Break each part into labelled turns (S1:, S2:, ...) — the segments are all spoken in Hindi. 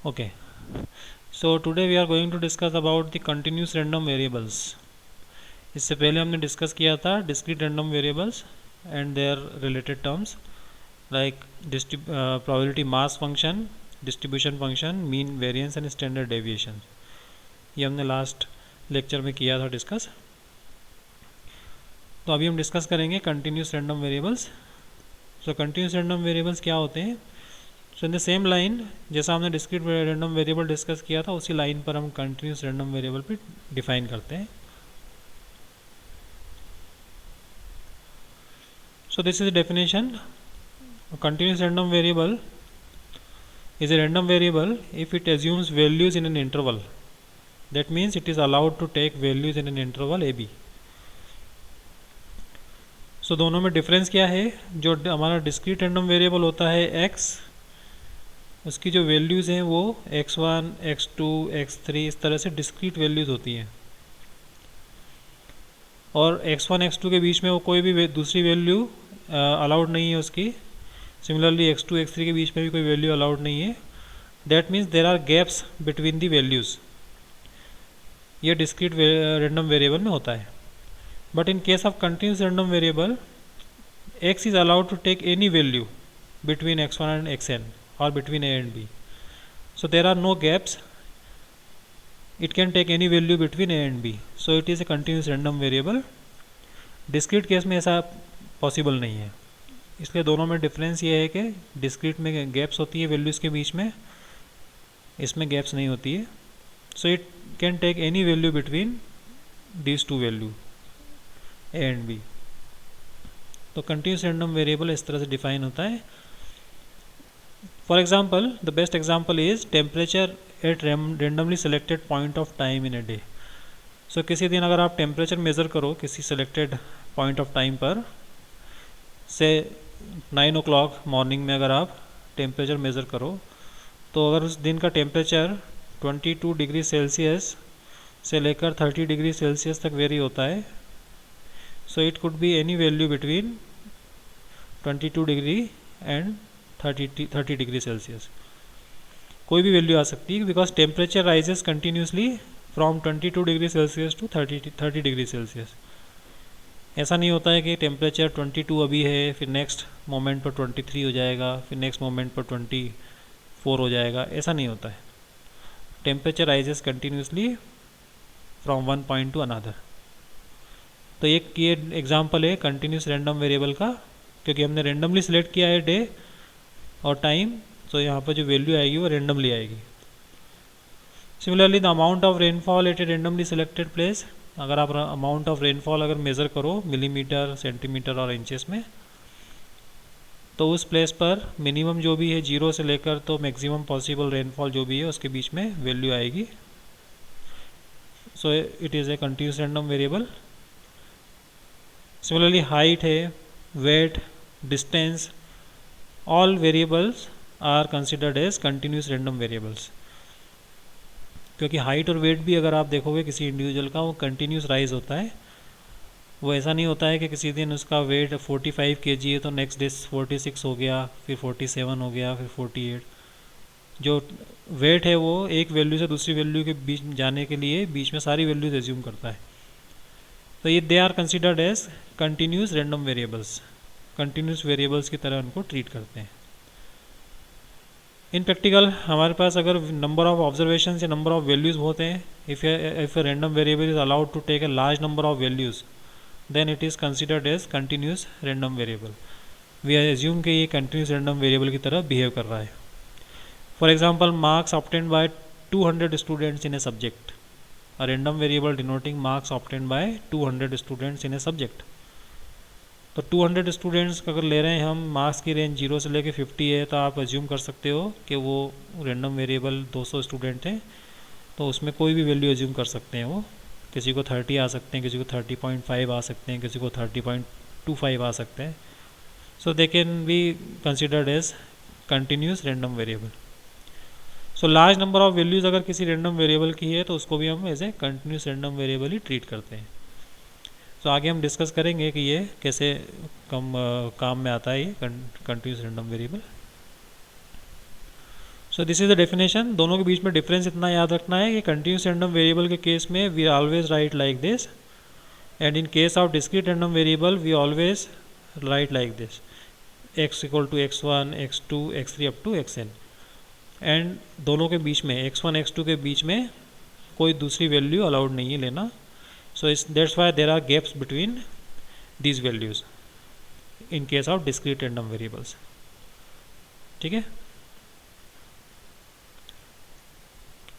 S1: Okay, so today we are going to discuss about the continuous random variables. इससे पहले हमने डिस्कस किया था discrete random variables and their related terms like probability mass function, distribution function, mean variance and standard deviation. ये हमने लास्ट लेक्चर में किया था डिस्कस. तो अभी हम डिस्कस करेंगे कंटिन्यूस रैंडम वेरिएबल्स. सो कंटिन्यूस रैंडम वेरिएबल्स क्या होते हैं? सो इन द सेम लाइन जैसा हमने डिस्क्रीट रैंडम वेरिएबल डिस्कस किया था उसी लाइन पर हम कंटिन्यूस रैंडम वेरिएबल भी डिफाइन करते हैं. सो this is definition. Continuous random variable is a random variable if it assumes values in an interval. That means it is allowed to take values in an interval a b. सो दोनों में डिफरेंस क्या है? जो हमारा डिस्क्रीट रैंडम वेरिएबल होता है x, उसकी जो वैल्यूज़ हैं वो x1, x2, x3 इस तरह से डिस्क्रीट वैल्यूज़ होती हैं, और x1, x2 के बीच में वो कोई भी दूसरी वैल्यू अलाउड नहीं है उसकी. सिमिलरली x2, x3 के बीच में भी कोई वैल्यू अलाउड नहीं है. That means there are gaps between the values. ये डिस्क्रीट रैंडम वेरिएबल में होता है. But in case of continuous random variable x is allowed to take any value between x1 and xn or between a and b. So there are no gaps. It can take any value between a and b. So it is a continuous random variable. Discrete case में ऐसा पॉसिबल नहीं है. इसलिए दोनों में डिफरेंस ये है कि डिस्क्रीट में गैप्स होती है वैल्यूज़ के बीच में, इसमें गैप्स नहीं होती है. So it can take any value between these two value a and b. तो कंटिन्यूस रैंडम वेरिएबल इस तरह से डिफाइन होता है. For example, the best example is temperature at randomly selected point of time in a day. So किसी दिन अगर आप टेम्परेचर मेज़र करो किसी सेलेक्टेड पॉइंट ऑफ टाइम पर, से 9 o'clock मॉर्निंग में अगर आप टेम्परेचर मेज़र करो, तो अगर उस दिन का टेम्परेचर 22 डिग्री सेल्सियस से लेकर 30 डिग्री सेल्सियस तक वेरी होता है. So it could be any value between 22 degree and 30 degree Celsius. कोई भी वैल्यू आ सकती है because temperature rises continuously from 22 degree Celsius to 30 degree Celsius. ऐसा नहीं होता है कि टेम्परेचर 22 अभी है, फिर नेक्स्ट मोमेंट पर 23 हो जाएगा, फिर नेक्स्ट मोमेंट पर 24 हो जाएगा. ऐसा नहीं होता है. Temperature rises continuously from one point two another. तो एक ये एग्जाम्पल है कंटिन्यूस रैंडम वेरिएबल का, क्योंकि हमने रैंडमली सिलेक्ट किया है डे और टाइम. तो यहाँ पर जो वैल्यू आएगी वो रेंडमली आएगी. Similarly the amount of rainfall at a randomly selected place. अगर आप अमाउंट ऑफ रेनफॉल अगर मेज़र करो मिलीमीटर, सेंटीमीटर और इंचेस में, तो उस प्लेस पर मिनिमम जो भी है 0 से लेकर तो मैक्सिमम पॉसिबल रेनफॉल जो भी है उसके बीच में वैल्यू आएगी. So it is a continuous random variable. Similarly height है, weight, distance, all variables are considered as continuous random variables. क्योंकि हाइट और वेट भी अगर आप देखोगे किसी इंडिविजुअल का वो कंटिन्यूस राइज होता है. वो ऐसा नहीं होता है कि किसी दिन उसका वेट 45 kg है तो नेक्स्ट डे 46 हो गया, फिर 47 हो गया, फिर 48. जो वेट है वो एक वैल्यू से दूसरी वैल्यू के बीच जाने के लिए बीच में सारी वैल्यूज एज्यूम करता है. तो ये they are considered as continuous random variables. Continuous variables की तरह उनको ट्रीट करते हैं. इन प्रैक्टिकल हमारे पास अगर नंबर ऑफ ऑब्जर्वेशन या नंबर ऑफ वैल्यूज़ होते हैं, if a random variable is allowed to take a large number of values, then it is considered as continuous random variable. We assume कि ये कंटिन्यूस रैंडम वेरिएबल की तरह बिहेव कर रहा है. For example, marks obtained by 200 students in a subject. A random variable denoting marks obtained by 200 students in a subject. तो 200 स्टूडेंट्स अगर ले रहे हैं हम, मार्क्स की रेंज 0 से लेकर 50 है, तो आप एज्यूम कर सकते हो कि वो रैंडम वेरिएबल 200 स्टूडेंट हैं. तो उसमें कोई भी वैल्यू एज्यूम कर सकते हैं. वो किसी को 30 आ सकते हैं, किसी को 30.5 आ सकते हैं, किसी को 30.25 आ सकते हैं. So they can be considered as continuous random variable. So large number of values अगर किसी रैंडम वेरिएबल की है तो उसको भी हम as a continuous random variable ही ट्रीट करते हैं. तो आगे हम डिस्कस करेंगे कि ये कैसे काम में आता है ये continuous random variable. So this is the definition. दोनों के बीच में डिफरेंस इतना याद रखना है कि कंटिन्यूस रैंडम वेरिएबल के केस में we always write like this, and in case of discrete random variable we always write like this, x equal to x1 x2 x3 up to xn। एंड दोनों के बीच में x1 x2 के बीच में कोई दूसरी वैल्यू अलाउड नहीं है लेना। So that's why there are gaps between these values in case of discrete random variables. ठीक है,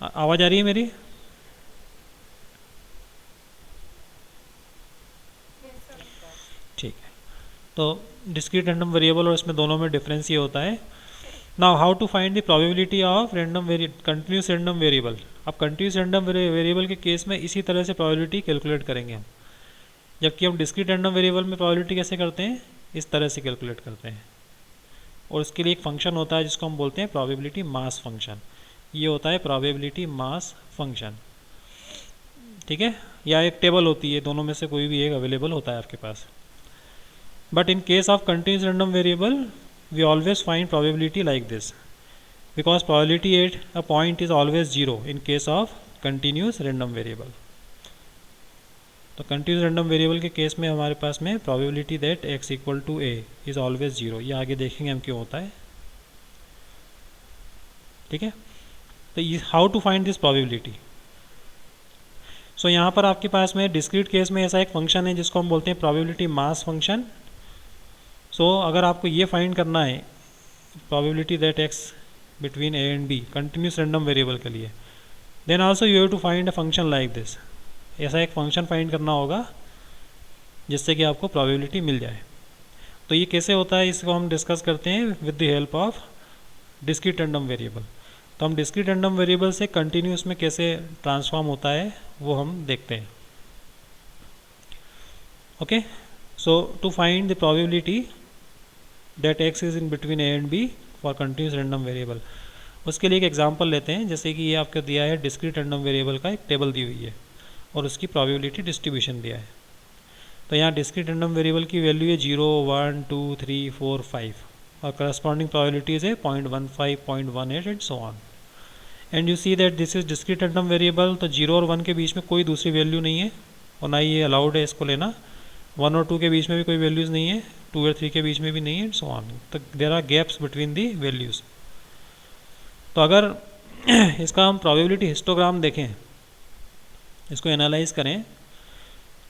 S1: आवाज़ आ रही है मेरी? ठीक है, तो डिस्क्रीट रैंडम वेरिएबल और इसमें दोनों में डिफरेंस ये होता है। Now how to find the probability of continuous random variable. अब कंटिन्यूस रैंडम वेरिएबल के केस में इसी तरह से प्रोबेबिलिटी कैलकुलेट करेंगे हम, जबकि हम डिस्क्रीट रैंडम वेरिएबल में प्रोबेबिलिटी कैसे करते हैं, इस तरह से कैलकुलेट करते हैं। और उसके लिए एक फंक्शन होता है जिसको हम बोलते हैं प्रोबेबिलिटी मास फंक्शन। ये होता है प्रोबेबिलिटी मास फंक्शन। ठीक है, या एक टेबल होती है, दोनों में से कोई भी एक अवेलेबल होता है आपके पास। But in case of continuous random variable we always find probability like this, because probability at a point is always zero in case of continuous random variable. तो कंटिन्यूस रैंडम वेरिएबल के केस में हमारे पास में probability that x equal to a is always zero. ये आगे देखेंगे हम क्यों होता है। ठीक है, तो how to find this probability. So यहाँ पर आपके पास में डिस्क्रीट केस में ऐसा एक फंक्शन है जिसको हम बोलते हैं प्रोबेबिलिटी मास फंक्शन। सो अगर आपको ये फाइंड करना है probability that x between a and b continuous random variable के लिए, then also you have to find a function like this. ऐसा एक फंक्शन फाइंड करना होगा जिससे कि आपको प्रोबेबिलिटी मिल जाए। तो ये कैसे होता है इसको हम डिस्कस करते हैं with the help of discrete random variable. तो हम डिस्क्रीट रैंडम वेरिएबल से कंटिन्यूस में कैसे ट्रांसफॉर्म होता है वो हम देखते हैं। Okay, so to find the probability that x is in between a and b for continuous random variable, उसके लिए एक एग्जांपल लेते हैं। जैसे कि ये आपको दिया है डिस्क्रीट रैंडम वेरिएबल का एक टेबल दी हुई है और उसकी प्रोबेबिलिटी डिस्ट्रीब्यूशन दिया है। तो यहाँ डिस्क्रीट रैंडम वेरिएबल की वैल्यू है 0 1 2 3 4 5 और करस्पॉन्डिंग प्रोबेबिलिटीज है 0.15 0.18 and so on. And you see that this is discrete random variable. तो 0 और 1 के बीच में कोई दूसरी वैल्यू नहीं है और ना ही ये अलाउड है इसको लेना। 1 और 2 के बीच में भी कोई वैल्यूज़ नहीं है, 2 और 3 के बीच में भी नहीं है एंड सो ऑन। तो there are gaps between the values. तो अगर इसका हम प्रोबेबिलिटी हिस्टोग्राम देखें, इसको एनालाइज करें,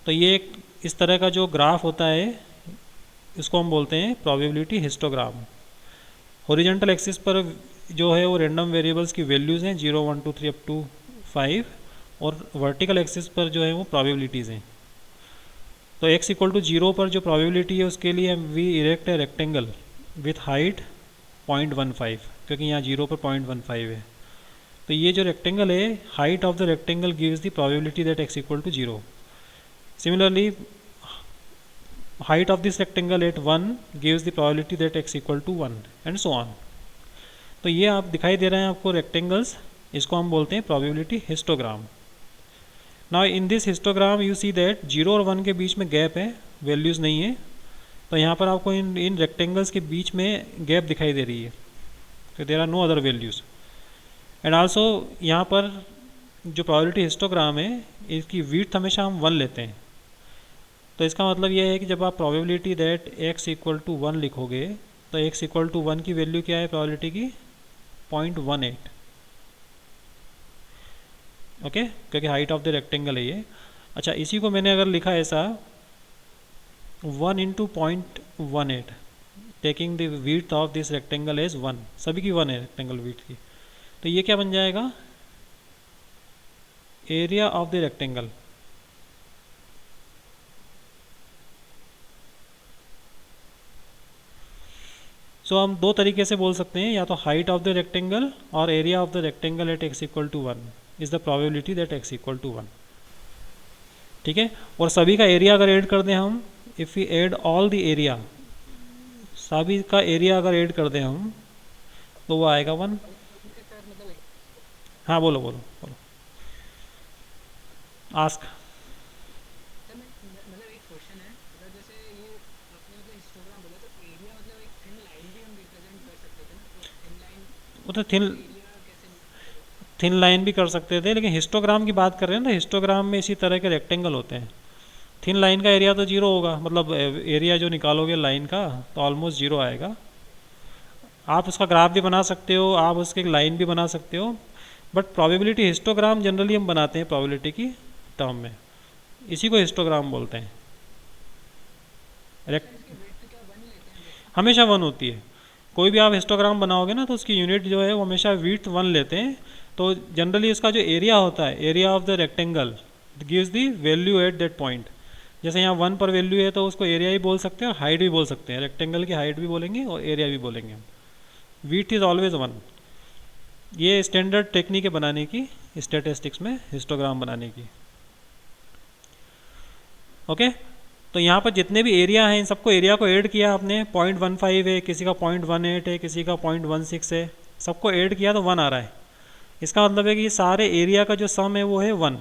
S1: तो ये एक इस तरह का जो ग्राफ होता है इसको हम बोलते हैं प्रोबेबिलिटी हिस्टोग्राम। हॉरिजॉन्टल एक्सिस पर जो है वो रैंडम वेरिएबल्स की वैल्यूज़ हैं 0 1 2 3 अप टू 5, और वर्टिकल एक्सिस पर जो है वो प्रोबेबिलिटीज़ हैं। तो x इक्वल टू 0 पर जो प्रोबेबिलिटी है उसके लिए we erect a rectangle with height 0.15, क्योंकि यहाँ 0 पर 0.15 है। तो ये जो रेक्टेंगल है, height of the rectangle gives the probability that x equal to 0। Similarly height of this rectangle at 1 gives the probability that x equal to 1 and so on। तो ये आप दिखाई दे रहे हैं आपको रेक्टेंगल्स, इसको हम बोलते हैं probability histogram. Now in this histogram you see that 0 और 1 के बीच में गैप है, वैल्यूज़ नहीं है। तो यहाँ पर आपको इन रेक्टेंगल्स के बीच में गैप दिखाई दे रही है, तो there are no other values. And also यहाँ पर जो प्रोबेबिलिटी हिस्टोग्राम है इसकी विड्थ हमेशा हम 1 लेते हैं। तो इसका मतलब यह है कि जब आप probability that x equal to 1 लिखोगे तो x इक्वल टू 1 की वैल्यू क्या है प्रोबेबिलिटी की, 0.18। ओके, क्योंकि हाइट ऑफ द रेक्टेंगल है ये। अच्छा, इसी को मैंने अगर लिखा ऐसा 1 into 0.18, taking the width of this rectangle as 1, सभी की 1 है रेक्टेंगल विड्थ की, तो ये क्या बन जाएगा, area of the rectangle. So हम दो तरीके से बोल सकते हैं, या तो हाइट ऑफ द रेक्टेंगल और area of the rectangle at x equal to 1 is the probability that x equal to 1। ठीक है, और सभी का एरिया अगर ऐड कर दें हम, if we add all the area, सभी का एरिया अगर ऐड कर दें हम तो वो आएगा 1। हाँ बोलो बोलो बोलो, आस्क। वो तो थिन थिन लाइन भी कर सकते थे, लेकिन हिस्टोग्राम की बात कर रहे हैं ना, हिस्टोग्राम में इसी तरह के रेक्टेंगल होते हैं। थिन लाइन का एरिया तो जीरो होगा, मतलब एरिया जो निकालोगे लाइन का तो ऑलमोस्ट जीरो आएगा। आप उसका ग्राफ भी बना सकते हो, आप उसकी लाइन भी बना सकते हो, बट प्रोबेबिलिटी हिस्टोग्राम जनरली हम बनाते हैं प्रोबेबिलिटी की टर्म में, इसी को हिस्टोग्राम बोलते हैं। हमेशा वन होती है, कोई भी आप हिस्टोग्राम बनाओगे ना तो उसकी यूनिट जो है वो हमेशा विड्थ वन लेते हैं। तो जनरली इसका जो एरिया होता है, area of the rectangle gives the value at that point. जैसे यहाँ वन पर वैल्यू है तो उसको एरिया ही बोल सकते हैं और हाइट भी बोल सकते हैं, रेक्टेंगल की हाइट भी बोलेंगे और एरिया भी बोलेंगे। Width is always one. ये स्टैंडर्ड टेक्निक है बनाने की स्टैटिस्टिक्स में, हिस्टोग्राम बनाने की। ओके, तो यहाँ पर जितने भी एरिया हैं इन सबको एरिया को ऐड किया आपने, 0.15 है, किसी का 0.18 है, किसी का 0.16 है, सबको ऐड किया तो 1 आ रहा है। इसका मतलब है कि सारे एरिया का जो सम है वो है 1।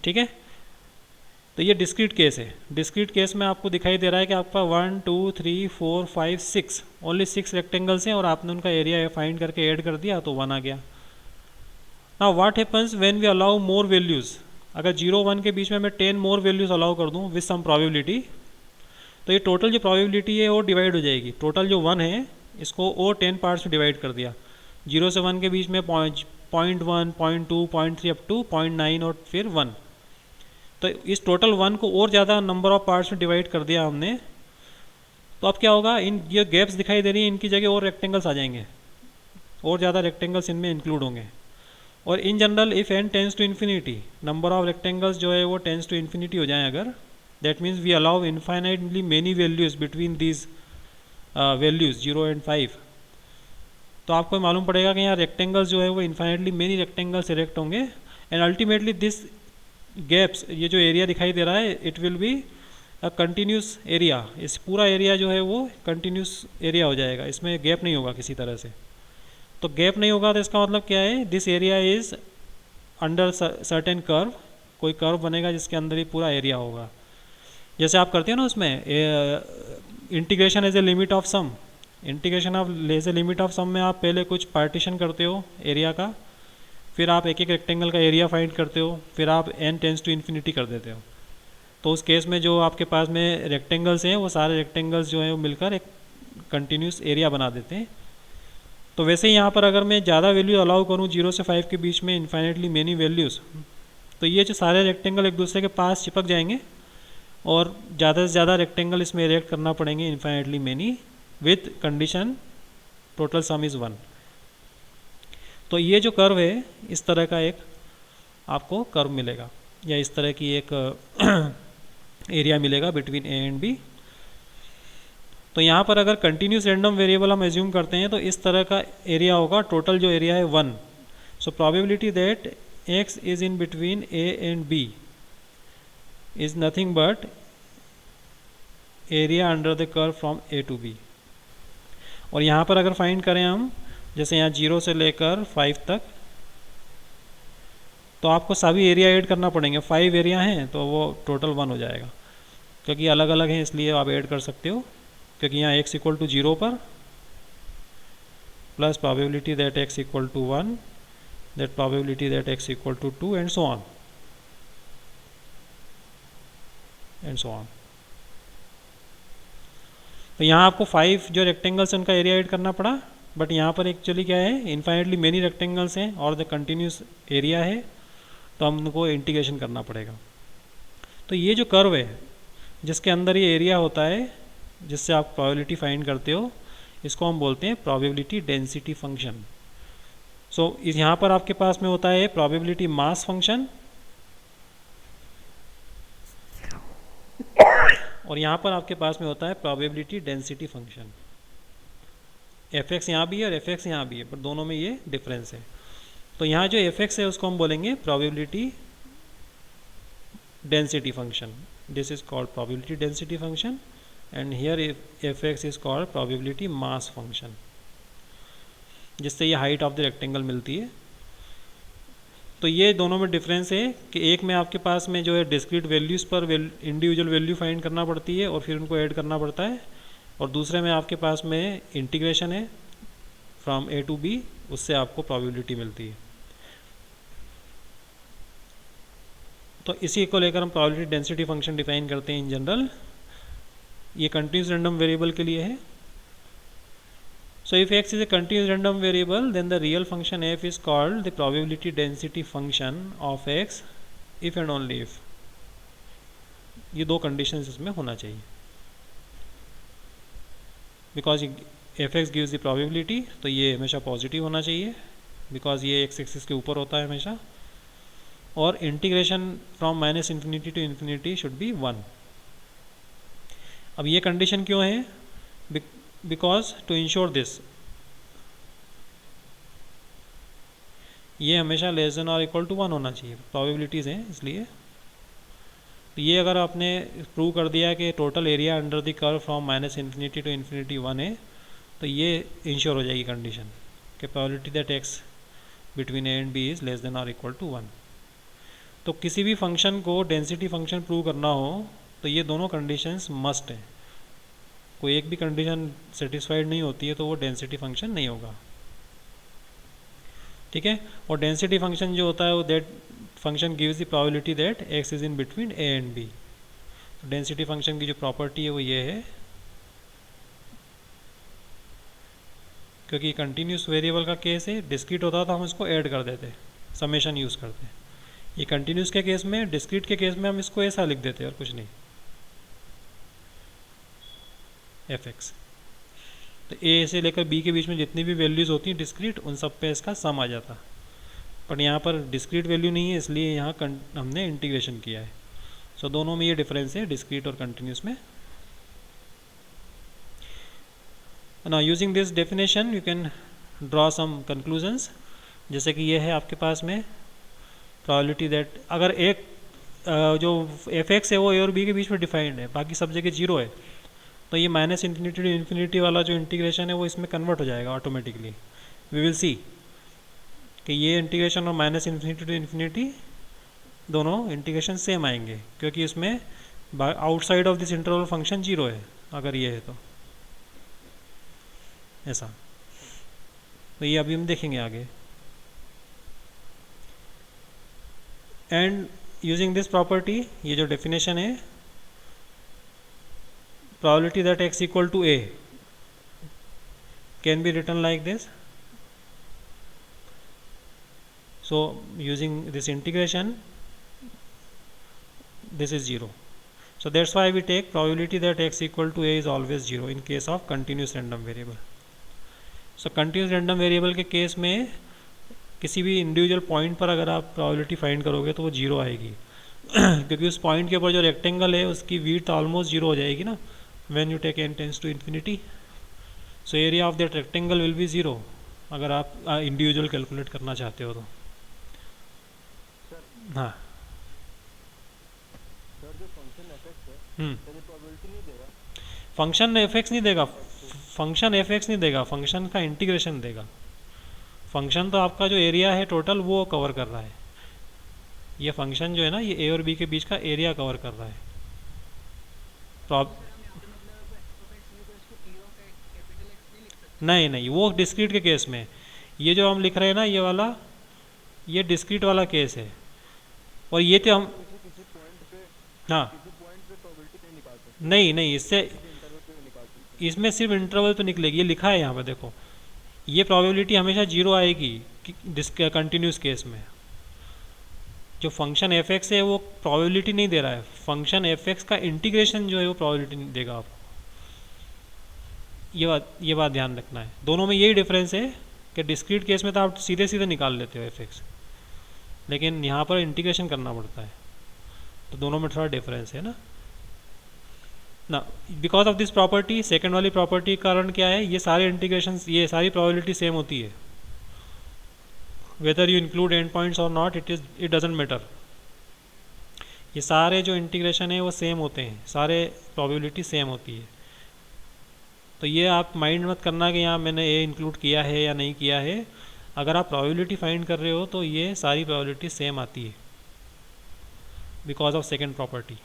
S1: ठीक है, तो ये डिस्क्रीट केस है। डिस्क्रीट केस में आपको दिखाई दे रहा है कि आपका 1 2 3 4 5 6 ओनली 6 रेक्टेंगल्स हैं और आपने उनका एरिया फाइंड करके ऐड कर दिया तो 1 आ गया। Now what happens when we allow more values. अगर 0 1 के बीच में मैं 10 मोर वैल्यूज़ अलाउ कर दूँ विथ सम प्रोबेबिलिटी, तो ये टोटल जो प्रोबेबिलिटी है वो डिवाइड हो जाएगी। टोटल जो 1 है इसको और 10 पार्ट्स में डिवाइड कर दिया। 0 से 1 के बीच में 0.1 0.2 0.3 अप टू 0.9 और फिर 1। तो इस टोटल 1 को और ज़्यादा नंबर ऑफ पार्ट्स में डिवाइड कर दिया हमने। तो अब क्या होगा, इन ये गैप्स दिखाई दे रही हैं, इनकी जगह और रेक्टेंगल्स आ जाएंगे, और ज़्यादा रेक्टेंगल्स इनमें इंक्लूड होंगे। और in general if n tends to infinity, number of rectangles जो है वो टेंस टू इन्फिनिटी हो जाए अगर, that means we allow infinitely many values between these values 0 and 5, तो आपको मालूम पड़ेगा कि यहाँ रेक्टेंगल्स जो है वो इन्फाइनाइटली मेनी रेक्टेंगल्स इरेक्ट होंगे एंड अल्टीमेटली दिस गैप्स, ये जो एरिया दिखाई दे रहा है, it will be a continuous area. इस पूरा एरिया जो है वो कंटिन्यूस एरिया हो जाएगा, इसमें गैप नहीं होगा किसी तरह से। तो गैप नहीं होगा तो इसका मतलब क्या है, this area is under certain curve, कोई कर्व बनेगा जिसके अंदर ही पूरा एरिया होगा। जैसे आप करते हो ना उसमें integration as a limit of sum, integration of as a limit of sum में आप पहले कुछ पार्टीशन करते हो एरिया का, फिर आप एक एक रेक्टेंगल का एरिया फाइंड करते हो, फिर आप n टेंस टू इन्फिनिटी कर देते हो। तो उस केस में जो आपके पास में रेक्टेंगल्स हैं वो सारे रेक्टेंगल्स जो हैं वो मिलकर एक कंटिन्यूस एरिया बना देते हैं। तो वैसे ही यहाँ पर अगर मैं ज़्यादा वैल्यू अलाउ करूँ 0 से 5 के बीच में इन्फाइनेटली मेनी वैल्यूज़, तो ये जो सारे रेक्टेंगल एक दूसरे के पास चिपक जाएंगे और ज़्यादा से ज़्यादा रेक्टेंगल इसमें इरेक्ट करना पड़ेंगे infinitely many with condition total sum is 1। तो ये जो कर्व है इस तरह का एक आपको कर्व मिलेगा, या इस तरह की एक एरिया मिलेगा बिटवीन a एंड b। तो यहाँ पर अगर कंटिन्यूस रैंडम वेरिएबल हम एज्यूम करते हैं तो इस तरह का एरिया होगा, टोटल जो एरिया है 1। So probability that x is in between a and b is nothing but area under the curve from a to b। और यहाँ पर अगर फाइंड करें हम, जैसे यहाँ 0 से लेकर 5 तक, तो आपको सभी एरिया ऐड करना पड़ेंगे। 5 एरिया हैं तो वो टोटल 1 हो जाएगा, क्योंकि अलग अलग हैं इसलिए आप ऐड कर सकते हो। क्योंकि यहाँ x इक्वल टू 0 पर plus probability that x equal to 1, that probability that x equal to 2 and so on and so on. तो यहाँ आपको 5 जो रेक्टेंगल्स हैं उनका एरिया ऐड करना पड़ा, बट यहाँ पर एक्चुअली क्या है, इन्फाइनेटली मेनी रेक्टेंगल्स हैं और द कंटिन्यूस एरिया है, तो हम उनको इंटीग्रेशन करना पड़ेगा। तो ये जो कर्व है जिसके अंदर ये एरिया होता है, जिससे आप प्रोबेबिलिटी फाइंड करते हो, इसको हम बोलते हैं प्रोबेबिलिटी डेंसिटी फंक्शन। सो इस यहाँ पर आपके पास में होता है प्रोबेबिलिटी मास फंक्शन, और यहाँ पर आपके पास में होता है प्रोबेबिलिटी डेंसिटी फंक्शन। एफ यहाँ भी है और एफ यहाँ भी है, पर दोनों में ये डिफरेंस है। तो यहाँ जो एफ है उसको हम बोलेंगे probability density function. This is called probability density function and here F is called probability mass function, जिससे ये हाइट ऑफ द रेक्टेंगल मिलती है। तो ये दोनों में डिफरेंस है कि एक में आपके पास में जो है डिस्क्रीट वैल्यूज़ पर इंडिविजुअल वैल्यू फाइंड करना पड़ती है और फिर उनको ऐड करना पड़ता है, और दूसरे में आपके पास में इंटीग्रेशन है, फ्रॉम ए टू बी, उससे आपको प्रोबेबिलिटी मिलती है। तो इसी को लेकर हम प्रोबेबिलिटी डेंसिटी फंक्शन डिफाइन करते हैं इन जनरल। ये कंटिन्यूस रैंडम वेरिएबल के लिए है। So if x is a continuous random variable, then the real function f is called the probability density function of x if and only if। ये दो कंडीशंस इसमें होना चाहिए। Because F x gives the probability, तो ये हमेशा पॉजिटिव होना चाहिए बिकॉज ये एक्स एक्सिस के ऊपर होता है हमेशा, और integration from minus infinity to infinity should be 1। अब ये कंडीशन क्यों है? बिकॉज टू इंश्योर दिस, ये हमेशा लेस देन और इक्वल टू 1 होना चाहिए, प्रोबेबिलिटीज़ हैं इसलिए। तो ये अगर आपने प्रूव कर दिया कि total area under the curve from minus infinity to infinity 1 है, तो ये इंश्योर हो जाएगी कंडीशन कि probability that x between a and b is less than और इक्वल टू 1। तो किसी भी फंक्शन को डेंसिटी फंक्शन प्रूव करना हो तो ये दोनों कंडीशंस मस्ट है। कोई एक भी कंडीशन सेटिस्फाइड नहीं होती है तो वो डेंसिटी फंक्शन नहीं होगा, ठीक है। और डेंसिटी फंक्शन जो होता है वो that function gives the probability that x is in between a and b. तो डेंसिटी फंक्शन की जो प्रॉपर्टी है वो ये है, क्योंकि कंटिन्यूस वेरिएबल का केस है, डिस्क्रीट होता तो हम इसको ऐड कर देते, समेशन यूज़ करते। ये कंटिन्यूस के केस में, डिस्क्रीट के केस में हम इसको ऐसा लिख देते और कुछ नहीं, एफ एक्स। तो ए से लेकर बी के बीच में जितनी भी वैल्यूज़ होती हैं डिस्क्रीट, उन सब पे इसका सम आ जाता। पर यहाँ पर डिस्क्रीट वैल्यू नहीं है, इसलिए यहाँ हमने इंटीग्रेशन किया है। सो दोनों में ये डिफरेंस है, डिस्क्रीट और कंटिन्यूस में। Now using this definition you can draw some conclusions. जैसे कि ये है आपके पास में प्रोबेबिलिटी दैट अगर एक जो एफ एक्स है वो ए और बी के बीच में डिफाइंड है, बाकी सब जगह जीरो है, तो ये माइनस इन्फिनिटी टू इन्फिनिटी वाला जो इंटीग्रेशन है वो इसमें कन्वर्ट हो जाएगा ऑटोमेटिकली। वी विल सी कि ये इंटीग्रेशन और माइनस इन्फिनिटी टू इन्फिनिटी दोनों इंटीग्रेशन सेम आएंगे, क्योंकि इसमें outside of this interval function zero है अगर ये है तो ऐसा। तो ये अभी हम देखेंगे आगे। एंड यूजिंग दिस प्रॉपर्टी, ये जो डेफिनेशन है, probability that x equal to a can be written like this. So using this integration, this is 0. So that's why we take probability that x equal to a is always 0 in case of continuous random variable. So continuous random variable के केस में किसी भी इंडिविजुअल पॉइंट पर अगर आप probability फाइंड करोगे तो वो 0 आएगी क्योंकि उस पॉइंट के ऊपर जो रेक्टेंगल है उसकी width ऑलमोस्ट 0 हो जाएगी ना when you take n tends to infinity। so area of that rectangle will be 0 अगर आप इंडिविजुअल कैलकुलेट करना चाहते हो तो। हाँ
S2: सर, जो फंक्शन एफ है तो ये प्रोबेबिलिटी नहीं देगा?
S1: फंक्शन एफ एक्स नहीं देगा, फंक्शन एफ एक्स नहीं देगा, फंक्शन का इंटीग्रेशन देगा। फंक्शन तो आपका जो एरिया है टोटल वो कवर कर रहा है। ये फंक्शन जो है ना, ये ए और बी के बीच का एरिया कवर कर रहा है। नहीं, वो डिस्क्रीट के केस में, ये जो हम लिख रहे हैं ना ये वाला, ये डिस्क्रीट वाला केस है। और ये तो हम
S2: किसी पॉइंट पे
S1: हाँ
S2: प्रोबेबिलिटी नहीं निकाल सकते,
S1: नहीं इससे
S2: इंटरवल पे निकाल सकते।
S1: इसमें सिर्फ इंटरवल पे निकलेगी, ये लिखा है यहाँ पे देखो, ये प्रोबेबिलिटी हमेशा 0 आएगी कंटिन्यूस केस में। जो फंक्शन एफ एक्स है वो प्रोबेबिलिटी नहीं दे रहा है, फंक्शन एफ एक्स का इंटीग्रेशन जो है वो प्रोबेबिलिटी देगा आपको। ये बात ध्यान रखना है। दोनों में यही डिफरेंस है कि डिस्क्रीट केस में तो आप सीधे सीधे निकाल लेते हो एफ एक्स, लेकिन यहाँ पर इंटीग्रेशन करना पड़ता है, तो दोनों में थोड़ा डिफरेंस है ना। Because of this property, second वाली प्रॉपर्टी का कारण क्या है, ये सारे इंटीग्रेशन, ये सारी प्रोबेबिलिटी सेम होती है, whether you include and points और नॉट, इट डजेंट मैटर। ये सारे जो इंटीग्रेशन है वो सेम होते हैं, सारे प्रोबेबिलिटी सेम होती है। तो ये आप माइंड मत करना कि यहाँ मैंने ए इंक्लूड किया है या नहीं किया है। अगर आप प्रोबेबिलिटी फाइंड कर रहे हो तो ये सारी प्रोबेबिलिटी सेम आती है बिकॉज ऑफ सेकेंड प्रॉपर्टी।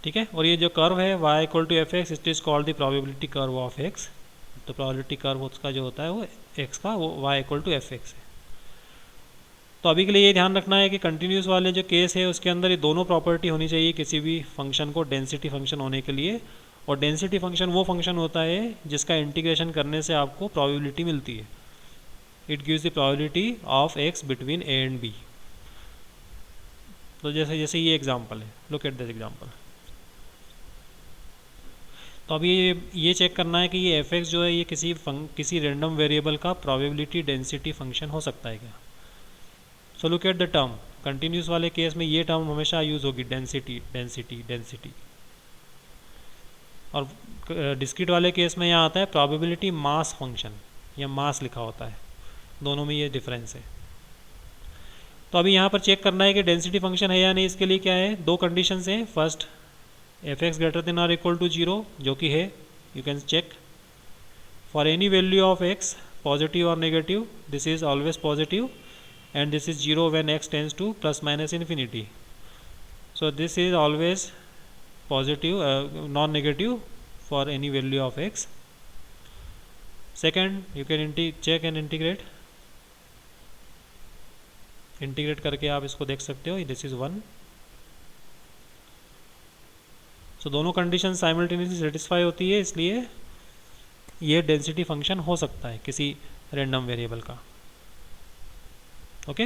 S1: ठीक है। और ये जो कर्व है y equal to f x, it is called the probability curve of x। तो प्रोबेबिलिटी कर्व उसका जो होता है वो x का, वो y equal to f x है। तो अभी के लिए ये ध्यान रखना है कि कंटिन्यूस वाले जो केस है उसके अंदर ये दोनों प्रॉपर्टी होनी चाहिए किसी भी फंक्शन को डेंसिटी फंक्शन होने के लिए। और डेंसिटी फंक्शन वो फंक्शन होता है जिसका इंटीग्रेशन करने से आपको प्रोबेबिलिटी मिलती है। It gives the probability of x between a and b। तो जैसे जैसे ये एग्जांपल है, लुक एट दिस एग्जांपल। तो अभी ये चेक करना है कि ये एफ एक्स जो है ये किसी रैंडम वेरिएबल का प्रोबेबिलिटी डेंसिटी फंक्शन हो सकता है क्या। So look at the term. Continuous वाले केस में ये टर्म हमेशा यूज़ होगी, डेंसिटी डेंसिटी डेंसिटी। और डिस्क्रीट वाले केस में यहाँ आता है प्रोबेबिलिटी मास फंक्शन, या मास लिखा होता है। दोनों में ये डिफरेंस है। तो अभी यहाँ पर चेक करना है कि डेंसिटी फंक्शन है या नहीं। इसके लिए क्या है, दो कंडीशंस हैं। First, F x greater than or equal to 0, जो कि है, you can check for any value of x positive और negative, this is always positive and this is 0 when x tends to plus minus infinity. So this is always positive, non-negative for any value of x. Second, you can check and integrate करके आप इसको देख सकते हो, this is 1. So दोनों कंडीशन साइमल्टेनियसली सेटिस्फाई होती है, इसलिए ये डेंसिटी फंक्शन हो सकता है किसी रैंडम वेरिएबल का। Okay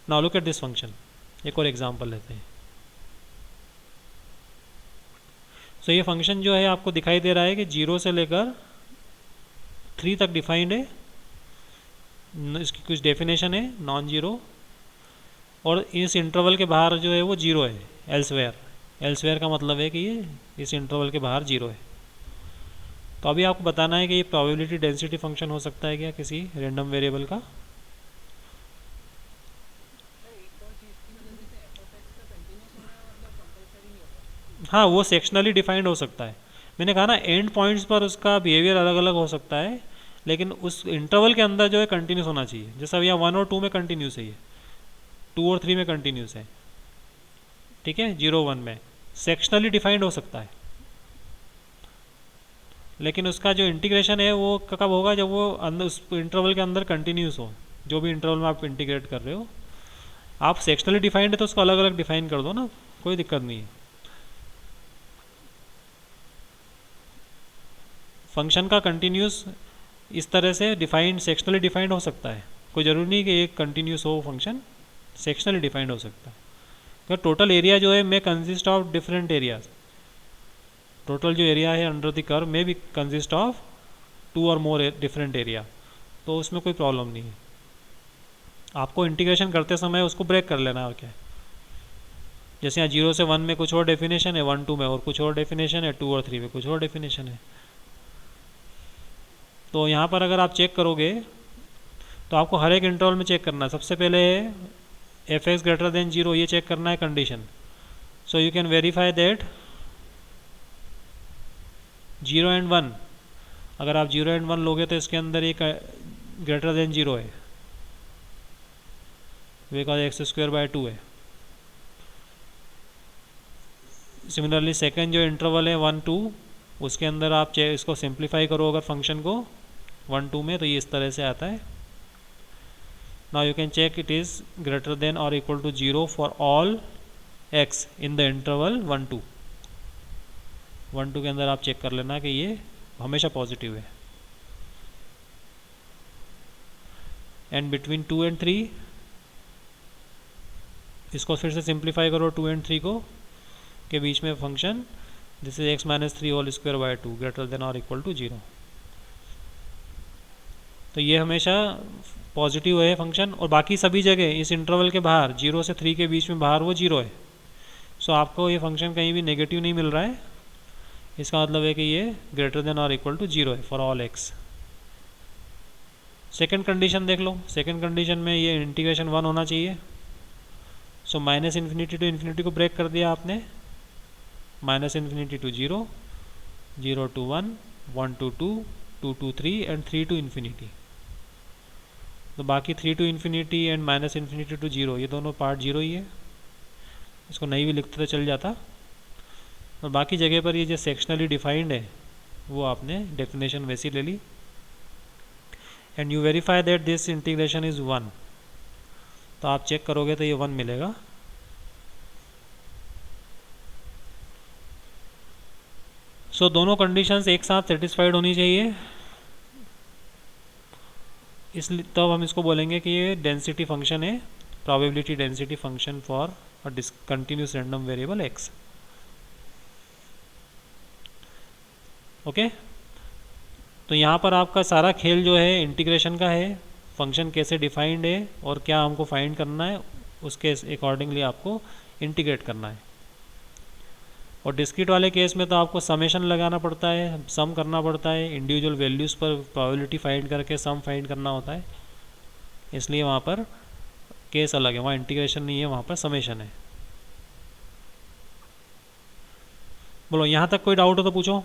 S1: now look at this function. एक और एग्जांपल लेते हैं। सो ये फंक्शन जो है आपको दिखाई दे रहा है कि 0 से लेकर 3 तक डिफाइंड है। इसकी कुछ डेफिनेशन है, नॉन जीरो, और इस इंटरवल के बाहर जो है वो 0 है, एल्सवेयर का मतलब है कि ये इस इंटरवल के बाहर 0 है। तो अभी आपको बताना है कि ये प्रोबेबिलिटी डेंसिटी फंक्शन हो सकता है क्या किसी रैंडम वेरिएबल का। हाँ, वो सेक्शनली डिफाइंड हो सकता है। मैंने कहा ना, एंड पॉइंट्स पर उसका बिहेवियर अलग अलग हो सकता है, लेकिन उस इंटरवल के अंदर जो है कंटिन्यूस होना चाहिए। जैसा अब यहाँ 1 और 2 में कंटिन्यूस है, ये 2 और 3 में कंटिन्यूस है, ठीक है। 0 1 में सेक्शनली डिफाइंड हो सकता है, लेकिन उसका जो इंटीग्रेशन है वो कब होगा, जब वो अंदर उस इंटरवल के अंदर कंटिन्यूस हो। जो भी इंटरवल में आप इंटीग्रेट कर रहे हो, आप सेक्शनली डिफाइंड है तो उसको अलग अलग डिफाइन कर दो ना, कोई दिक्कत नहीं है। फंक्शन का कंटिन्यूस इस तरह से डिफाइंड, सेक्शनली डिफाइंड हो सकता है। कोई ज़रूरी नहीं कि एक कंटिन्यूस हो फंक्शन, सेक्शनली डिफाइंड हो सकता है। तो टोटल एरिया जो है may consist of different areas. Total जो एरिया है अंडर द कर्व में भी कंसिस्ट ऑफ 2 और मोर डिफरेंट एरिया, तो उसमें कोई प्रॉब्लम नहीं है। आपको इंटीग्रेशन करते समय उसको ब्रेक कर लेना है, और क्या है। जैसे यहाँ 0 से 1 में कुछ और डेफिनेशन है, 1 2 में और कुछ और डेफिनेशन है, 2 और 3 में कुछ और डेफिनेशन है। तो यहाँ पर अगर आप चेक करोगे तो आपको हर एक इंटरवल में चेक करना है। सबसे पहले एफ एक्स ग्रेटर देन 0, ये चेक करना है condition. So you can verify that 0 and 1, अगर आप 0 एंड 1 लोगे तो इसके अंदर एक ग्रेटर देन 0 है, बिकॉज x²/2 है। सिमिलरली सेकेंड जो इंटरवल है 1 2, उसके अंदर आप इसको सिंप्लीफाई करो अगर फंक्शन को 1 2 में, तो ये इस तरह से आता है। Now you can check it is greater than और equal to 0 for all x in the interval 1 2। 1 2 के अंदर आप चेक कर लेना कि ये हमेशा पॉजिटिव है। एंड बिटवीन 2 एंड 3, इसको फिर से सिंप्लीफाई करो 2 एंड 3 को, के बीच में function this is x-3²/2 greater than और इक्वल टू 0। तो ये हमेशा पॉजिटिव है फंक्शन, और बाकी सभी जगह इस इंटरवल के बाहर 0 से 3 के बीच में बाहर वो 0 है। सो आपको ये फंक्शन कहीं भी नेगेटिव नहीं मिल रहा है, इसका मतलब है कि ये ग्रेटर देन और इक्वल टू 0 है for all x। Second condition देख लो। सेकेंड कंडीशन में ये इंटीग्रेशन 1 होना चाहिए। सो -∞ टू इन्फिनिटी को ब्रेक कर दिया आपने, -∞ to 0, 0 to 1, 1 to 2, 2 to 3 and 3 to infinity. तो बाकी 3 to infinity and minus infinity to 0 ये दोनों पार्ट 0 ही है, इसको नहीं भी लिखते तो चल जाता। और बाकी जगह पर ये जो सेक्शनली डिफाइंड है वो आपने डेफिनेशन वैसी ले ली। And you verify that this integration is 1, तो आप चेक करोगे तो ये 1 मिलेगा। सो दोनों कंडीशंस एक साथ सेटिस्फाइड होनी चाहिए, इसलिए तब हम इसको बोलेंगे कि ये डेंसिटी फंक्शन है, probability density function for a continuous random variable x. Okay, तो यहाँ पर आपका सारा खेल जो है इंटीग्रेशन का है, फंक्शन कैसे डिफाइंड है और क्या हमको फाइंड करना है उसके अकॉर्डिंगली आपको इंटीग्रेट करना है। और डिस्क्रीट वाले केस में तो आपको समेशन लगाना पड़ता है, सम करना पड़ता है, इंडिविजुअल वैल्यूज़ पर प्रोबेबिलिटी फाइंड करके सम फाइंड करना होता है, इसलिए वहाँ पर केस अलग है, वहाँ इंटीग्रेशन नहीं है, वहाँ पर समेशन है। बोलो यहाँ तक कोई डाउट हो तो पूछो।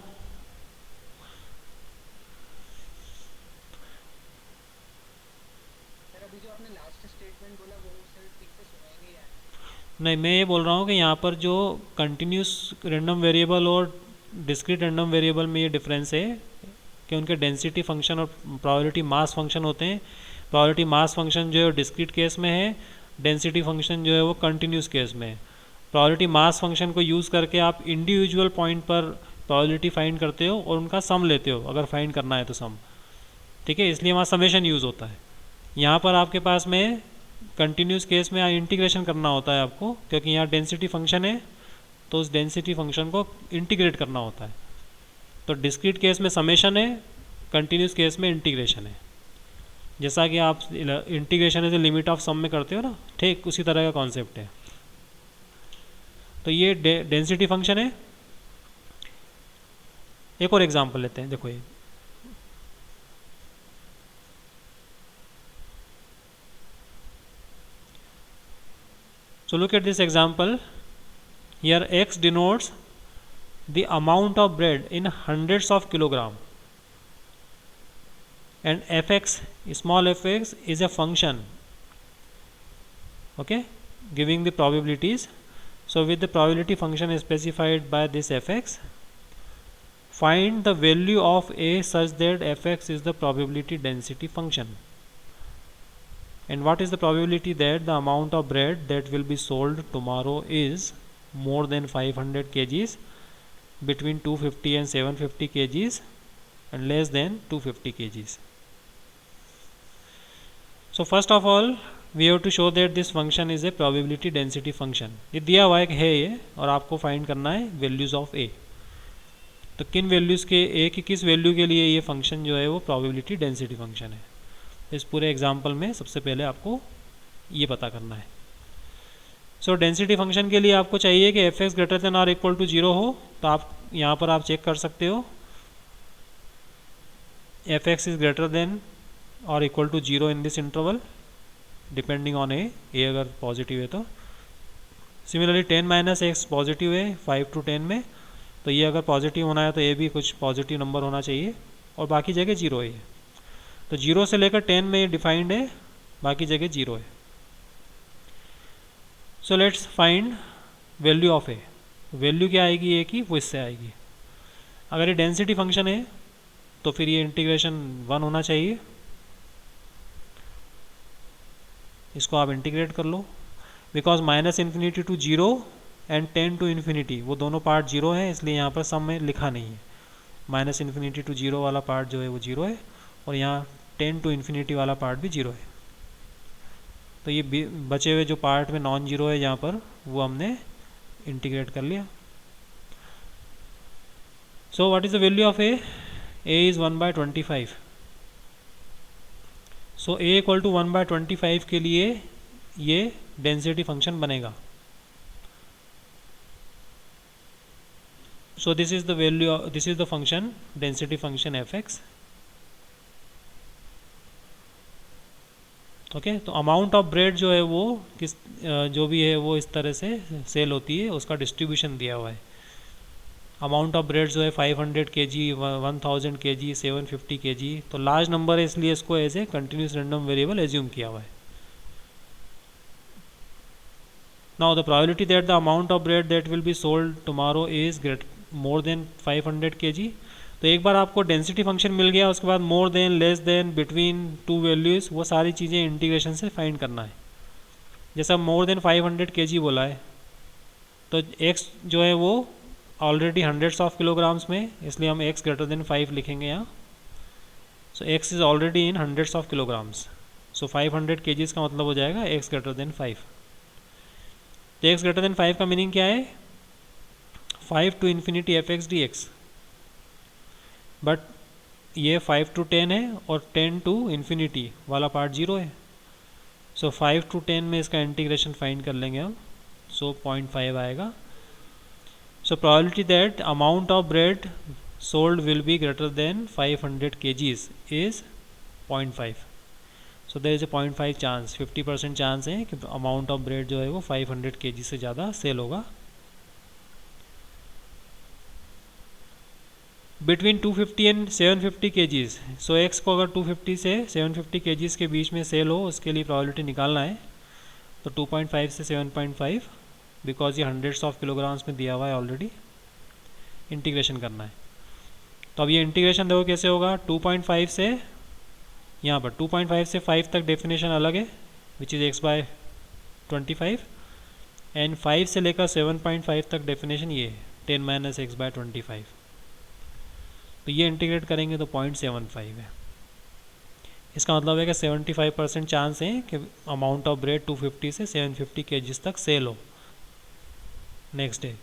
S1: नहीं, मैं ये बोल रहा हूँ कि यहाँ पर जो कंटिन्यूस रैंडम वेरिएबल और डिस्क्रीट रैंडम वेरिएबल में ये डिफरेंस है कि उनके डेंसिटी फंक्शन और प्रोबेबिलिटी मास फंक्शन होते हैं। प्रोबेबिलिटी मास फंक्शन जो है डिस्क्रीट केस में है, डेंसिटी फंक्शन जो है वो कंटिन्यूस केस में है। प्रोबेबिलिटी मास फंक्शन को यूज़ करके आप इंडिविजुअल पॉइंट पर प्रोबेबिलिटी फाइंड करते हो और उनका सम लेते हो अगर फाइंड करना है तो सम, ठीक है, इसलिए वहाँ समेशन यूज़ होता है। यहाँ पर आपके पास में कंटिन्यूस केस में इंटीग्रेशन करना होता है आपको, क्योंकि यहाँ डेंसिटी फंक्शन है तो उस डेंसिटी फंक्शन को इंटीग्रेट करना होता है। तो डिस्क्रीट केस में समेशन है, कंटिन्यूस केस में इंटीग्रेशन है। जैसा कि आप integration as a limit of sum में करते हो ना, ठीक उसी तरह का कॉन्सेप्ट है। तो ये डेंसिटी फंक्शन है। एक और एग्जांपल लेते हैं, देखो ये So look at this example. Here x denotes the amount of bread in hundreds of kilogram, and fx, small fx, is a function, okay, giving the probabilities. So with the probability function specified by this fx, find the value of a such that fx is the probability density function. And what is the probability that the amount of bread that will be sold tomorrow is more than 500 kgs, between 250 and 750 kgs, and less than 250 kgs? So first of all we have to show that this function is a probability density function. ये दिया हुआ है ये, और आपको फाइंड करना है वैल्यूज़ ऑफ a। तो किन वैल्यूज़ के a की किस वैल्यू के लिए ये फंक्शन जो है वो प्रोबेबिलिटी डेंसिटी फंक्शन है। इस पूरे एग्जाम्पल में सबसे पहले आपको ये पता करना है। सो डेंसिटी फंक्शन के लिए आपको चाहिए कि एफ एक्स ग्रेटर देन और इक्वल टू 0 हो। तो आप यहाँ पर आप चेक कर सकते हो, F x is greater than और equal to 0 in this interval depending on a अगर पॉजिटिव है तो। सिमिलरली 10 माइनस एक्स पॉजिटिव है 5 to 10 में, तो ये अगर पॉजिटिव होना है तो ए भी कुछ पॉजिटिव नंबर होना चाहिए, और बाकी जगह 0 है। तो 0 से लेकर 10 में डिफाइंड है, बाकी जगह 0 है। So let's find value of A. Value क्या आएगी ए की, वो इससे आएगी। अगर ये डेंसिटी फंक्शन है तो फिर ये इंटीग्रेशन 1 होना चाहिए, इसको आप इंटीग्रेट कर लो, because minus infinity to 0 and 10 to infinity वो दोनों पार्ट 0 है, इसलिए यहाँ पर सम में लिखा नहीं है। माइनस इन्फिनिटी टू 0 वाला पार्ट जो है वो 0 है, और यहाँ 10 टू इन्फिनिटी वाला पार्ट भी 0 है। तो ये बचे हुए जो पार्ट में नॉन 0 है यहाँ पर, वो हमने इंटीग्रेट कर लिया। So what is the value of a? A is 1/25। So a equal to 1/25 के लिए ये डेंसिटी फंक्शन बनेगा। So this is the value, this is the function density function f x. Okay, तो अमाउंट ऑफ ब्रेड जो है वो किस जो भी है वो इस तरह से सेल होती है, उसका डिस्ट्रीब्यूशन दिया हुआ है। अमाउंट ऑफ ब्रेड जो है 500 kg, 1000 kg, 750 kg, तो लार्ज नंबर है इसलिए इसको as a continuous random variable assume किया हुआ है. Now the probability that the amount of bread that will be sold tomorrow is more than 500 kg. तो एक बार आपको डेंसिटी फंक्शन मिल गया, उसके बाद more than, less than, between two values, वो सारी चीज़ें इंटीग्रेशन से फाइंड करना है. जैसा मोर देन 500 kg बोला है तो x जो है वो ऑलरेडी हंड्रेड्स ऑफ किलोग्राम्स में, इसलिए हम x ग्रेटर देन 5 लिखेंगे यहाँ. सो x is already in hundreds of kilograms. So 500 kgs का मतलब हो जाएगा x ग्रेटर देन 5. तो x ग्रेटर देन 5 का मीनिंग क्या है? 5 to infinity f x d x. But ये 5 टू 10 है और 10 टू इन्फिनिटी वाला पार्ट 0 है. सो 5 टू 10 में इसका इंटीग्रेशन फाइंड कर लेंगे हम. सो 0.5 आएगा. So probability that amount of bread sold will be greater than 500 kgs is 0.5. So there is a 0.5 chance, 50% chance है कि amount of bread जो है वो 500 kg से ज़्यादा सेल होगा. Between 250 and 750 kgs. So x को अगर 250 से 750 kgs के बीच में सेल हो, उसके लिए probability निकालना है. तो 2.5 से 7.5, बिकॉज ये हंड्रेड्स ऑफ किलोग्राम्स में दिया हुआ है ऑलरेडी. इंटीग्रेशन करना है. तो अब ये इंटीग्रेशन देखो कैसे होगा. 2.5 से यहाँ पर 2.5 से 5 तक डेफिनेशन अलग है, which is x by 25, and 5 से लेकर 7.5 तक डेफिनेशन ये है 10 माइनस एक्स बाय 25. तो ये इंटीग्रेट करेंगे तो 0.75 है. इसका मतलब है कि 75% चांस है कि अमाउंट ऑफ ब्रेड 250 से 750 kgs तक सेल हो next day.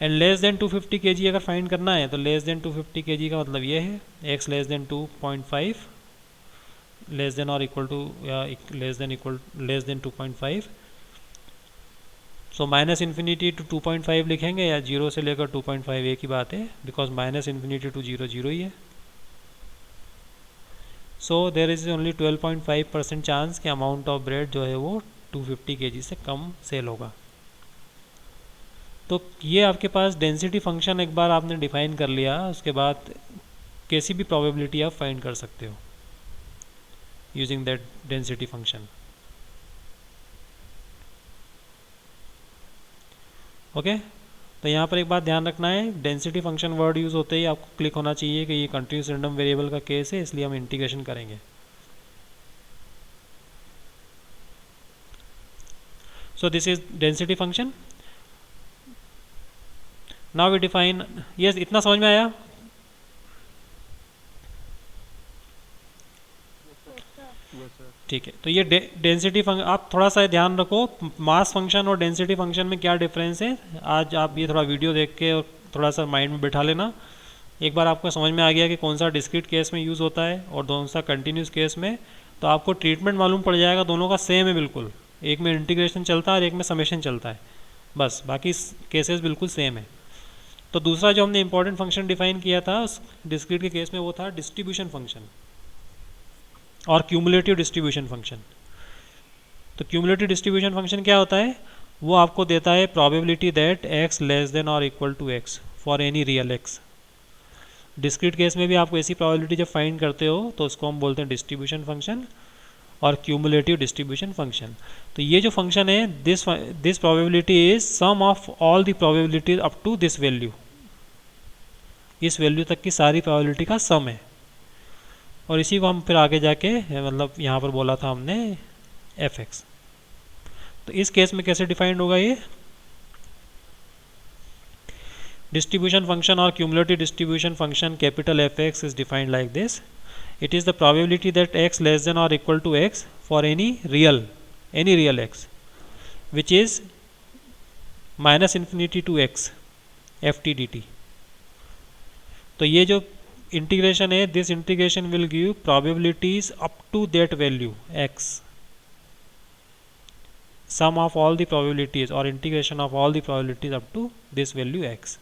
S1: And less than 250 kg अगर फाइंड करना है तो लेस देन 250 kg का मतलब ये है x less than 2.5, less than और इक्वल टू या less than 2.5. So minus infinity to 2.5 लिखेंगे या 0 से लेकर 2.5 एक ही बात है, बिकॉज माइनस इन्फिनिटी टू 0 0 ही है. सो देर इज़ ओनली 12.5% चांस कि अमाउंट ऑफ ब्रेड जो है वो 250 kg से कम सेल होगा. तो ये आपके पास डेंसिटी फंक्शन एक बार आपने डिफाइन कर लिया, उसके बाद कैसी भी प्रोबेबिलिटी आप फाइंड कर सकते हो using that density function. Okay. तो यहाँ पर एक बात ध्यान रखना है, डेंसिटी फंक्शन वर्ड यूज़ होते ही आपको क्लिक होना चाहिए कि ये कंटिन्यूस रैंडम वेरिएबल का केस है, इसलिए हम इंटीग्रेशन करेंगे. So this is density function. Now we define, yes, इतना समझ में आया? ठीक है. तो ये डेंसिटी फंक्शन, आप थोड़ा सा ध्यान रखो, मास फंक्शन और डेंसिटी फंक्शन में क्या डिफरेंस है. आज आप ये थोड़ा वीडियो देख के और थोड़ा सा माइंड में बिठा लेना. एक बार आपको समझ में आ गया कि कौन सा डिस्क्रीट केस में यूज़ होता है और कौन सा कंटिन्यूस केस में, तो आपको ट्रीटमेंट मालूम पड़ जाएगा. दोनों का सेम है बिल्कुल, एक में इंटीग्रेशन चलता है और एक में समेशन चलता है, बस बाकी केसेस बिल्कुल सेम है. तो दूसरा जो हमने इंपॉर्टेंट फंक्शन डिफाइन किया था डिस्क्रीट के केस में वो था डिस्ट्रीब्यूशन फंक्शन और क्यूमुलेटिव डिस्ट्रीब्यूशन फंक्शन. तो क्यूमुलेटिव डिस्ट्रीब्यूशन फंक्शन क्या होता है? वो आपको देता है probability that x less than और equal to x for any real x. Discrete case में भी आपको ऐसी प्रोबेबिलिटी जब फाइंड करते हो तो उसको हम बोलते हैं डिस्ट्रीब्यूशन फंक्शन और क्यूमुलेटिव डिस्ट्रीब्यूशन फंक्शन. तो ये जो फंक्शन है, this probability is sum of all the probabilities up to this value. इस वैल्यू तक की सारी प्रोबेबिलिटी का सम है. और इसी को हम फिर आगे जाके मतलब यहाँ पर बोला था हमने एफ एक्स. तो इस केस में कैसे डिफाइंड होगा ये डिस्ट्रीब्यूशन फंक्शन और cumulative distribution function capital F x is defined like this. It is the probability that x less than or equal to x for any real x which is minus infinity to x ft dt. तो ये जो इंटीग्रेशन है, this integration will give probabilities up to that value x, sum of all the probabilities और integration of all the probabilities up to this value x.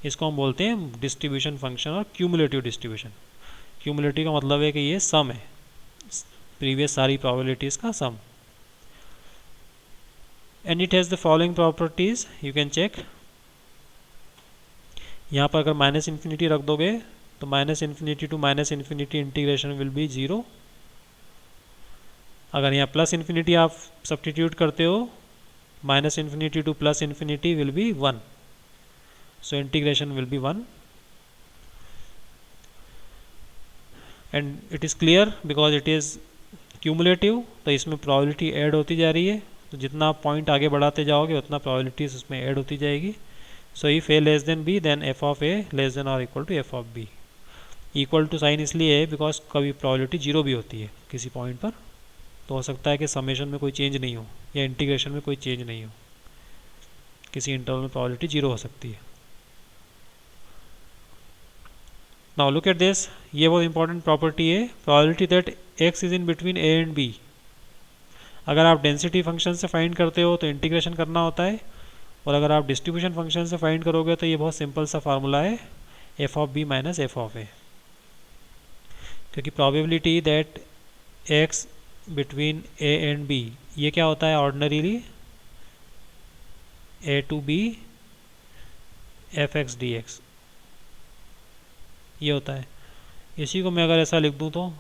S1: इसको हम बोलते हैं डिस्ट्रीब्यूशन फंक्शन और क्यूमुलेटिव डिस्ट्रीब्यूशन. क्यूमुलेटिव का मतलब है कि ये सम है, प्रीवियस सारी प्रोबेबिलिटीज़ का sum. And it has the following properties, you can check. यहाँ पर अगर माइनस इन्फिनिटी रख दोगे तो minus infinity to minus infinity integration will be 0। अगर यहाँ प्लस इन्फिनिटी आप सब्सटीट्यूट करते हो, minus infinity to plus infinity will be 1, so integration will be 1 and it is clear because it is cumulative. तो इसमें प्रोबेबिलिटी ऐड होती जा रही है, तो जितना आप पॉइंट आगे बढ़ाते जाओगे उतना प्रोबेबिलिटीज उसमें ऐड होती जाएगी। So if a less than b then F of a less than और equal to F of b. Equal to sign इसलिए है बिकॉज कभी प्रोबेबिलिटी 0 भी होती है किसी पॉइंट पर, तो हो सकता है कि समेशन में कोई चेंज नहीं हो या इंटीग्रेशन में कोई चेंज नहीं हो, किसी इंटरवल में प्रोबेबिलिटी 0 हो सकती है। नाउ लुक एट दिस, ये बहुत इंपॉर्टेंट प्रॉपर्टी है, probability that x is in between a and b। अगर आप डेंसिटी फंक्शन से फाइंड करते हो तो इंटीग्रेशन करना होता है, और अगर आप डिस्ट्रीब्यूशन फंक्शन से फाइंड करोगे तो ये बहुत सिंपल सा फार्मूला है F of b minus F of a, क्योंकि probability that x between a and b ये क्या होता है ordinarily a to b f x d x ये होता है। इसी को मैं अगर ऐसा लिख दूँ तो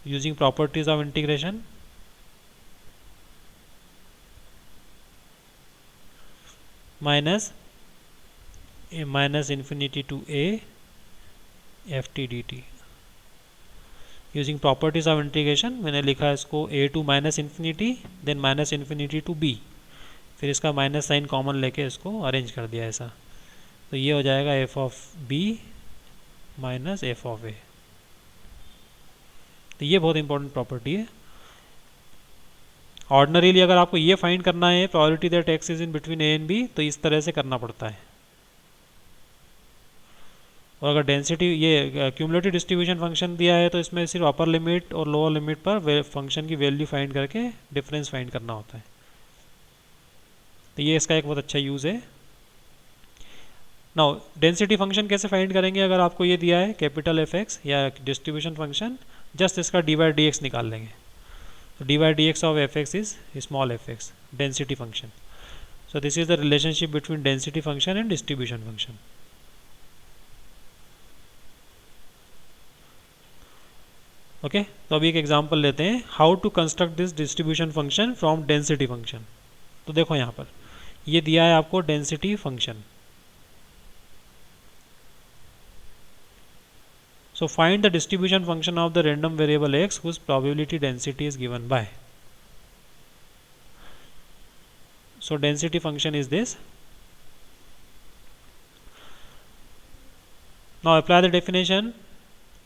S1: using properties of integration, minus infinity to a F T D T. Using properties of integration मैंने लिखा है इसको a to minus infinity then minus infinity to b, फिर इसका माइनस साइन कॉमन लेके इसको अरेंज कर दिया ऐसा, तो ये हो जाएगा F of b minus F of a. तो ये बहुत इंपॉर्टेंट प्रॉपर्टी है। ऑर्डिनरीली अगर आपको ये फाइंड करना है probability that x is in between a and b तो इस तरह से करना पड़ता है, और अगर डेंसिटी ये क्यूमुलेटिव डिस्ट्रीब्यूशन फंक्शन दिया है तो इसमें सिर्फ अपर लिमिट और लोअर लिमिट पर फंक्शन की वैल्यू फाइंड करके डिफरेंस फाइंड करना होता है। तो ये इसका एक बहुत अच्छा यूज़ है। नाउ डेंसिटी फंक्शन कैसे फाइंड करेंगे, अगर आपको ये दिया है कैपिटल एफ एक्स या डिस्ट्रीब्यूशन फंक्शन, जस्ट इसका डी बाई डी एक्स निकाल लेंगे। तो D by D X of F x is small F X density function. So this is the relationship between density function and distribution function. Okay, तो अभी एक एग्जांपल लेते हैं how to construct this distribution function from density function. तो देखो यहाँ पर ये दिया है आपको density function. So find the distribution function of the random variable x whose probability density is given by. So density function is this. Now apply the definition.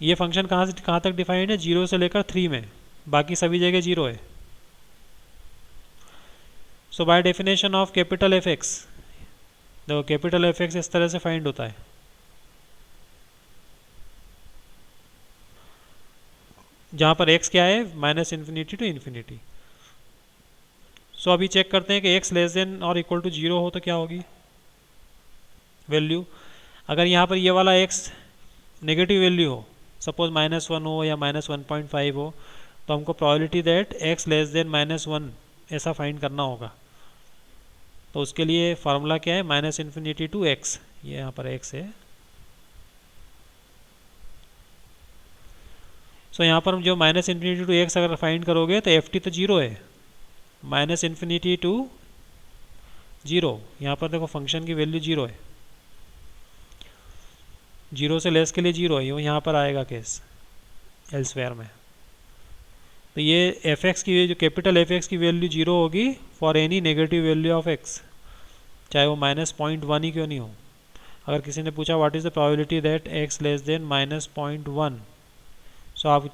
S1: ये फंक्शन कहाँ से कहाँ तक डिफाइंड है, 0 से लेकर 3 में, बाकी सभी जगह 0 है। So by definition of capital F x, देखो कैपिटल एफ एक्स इस तरह से फाइंड होता है, जहाँ पर x क्या है माइनस इन्फिनिटी टू इन्फिनिटी। सो अभी चेक करते हैं कि x लेस देन और इक्वल टू 0 हो तो क्या होगी वैल्यू। अगर यहाँ पर ये वाला x नेगेटिव वैल्यू हो, सपोज -1 हो या -1.5 हो, तो हमको probability that x less then -1 ऐसा फाइंड करना होगा। तो उसके लिए फार्मूला क्या है, माइनस इन्फिनिटी टू x, ये यहाँ पर x है। सो यहाँ पर जो माइनस इन्फिनिटी टू एक्स अगर फाइंड करोगे तो एफ टी तो 0 है, माइनस इन्फिनिटी टू 0, यहाँ पर देखो फंक्शन की वैल्यू 0 है, 0 से लेस के लिए 0 है, यहाँ पर आएगा केस एल्सवेयर में। तो ये एफ एक्स की जो कैपिटल एफ एक्स की वैल्यू 0 होगी for any negative value of x, चाहे वो -0.1 ही क्यों नहीं हो। अगर किसी ने पूछा what is the probability that x less than -0.1, सो आप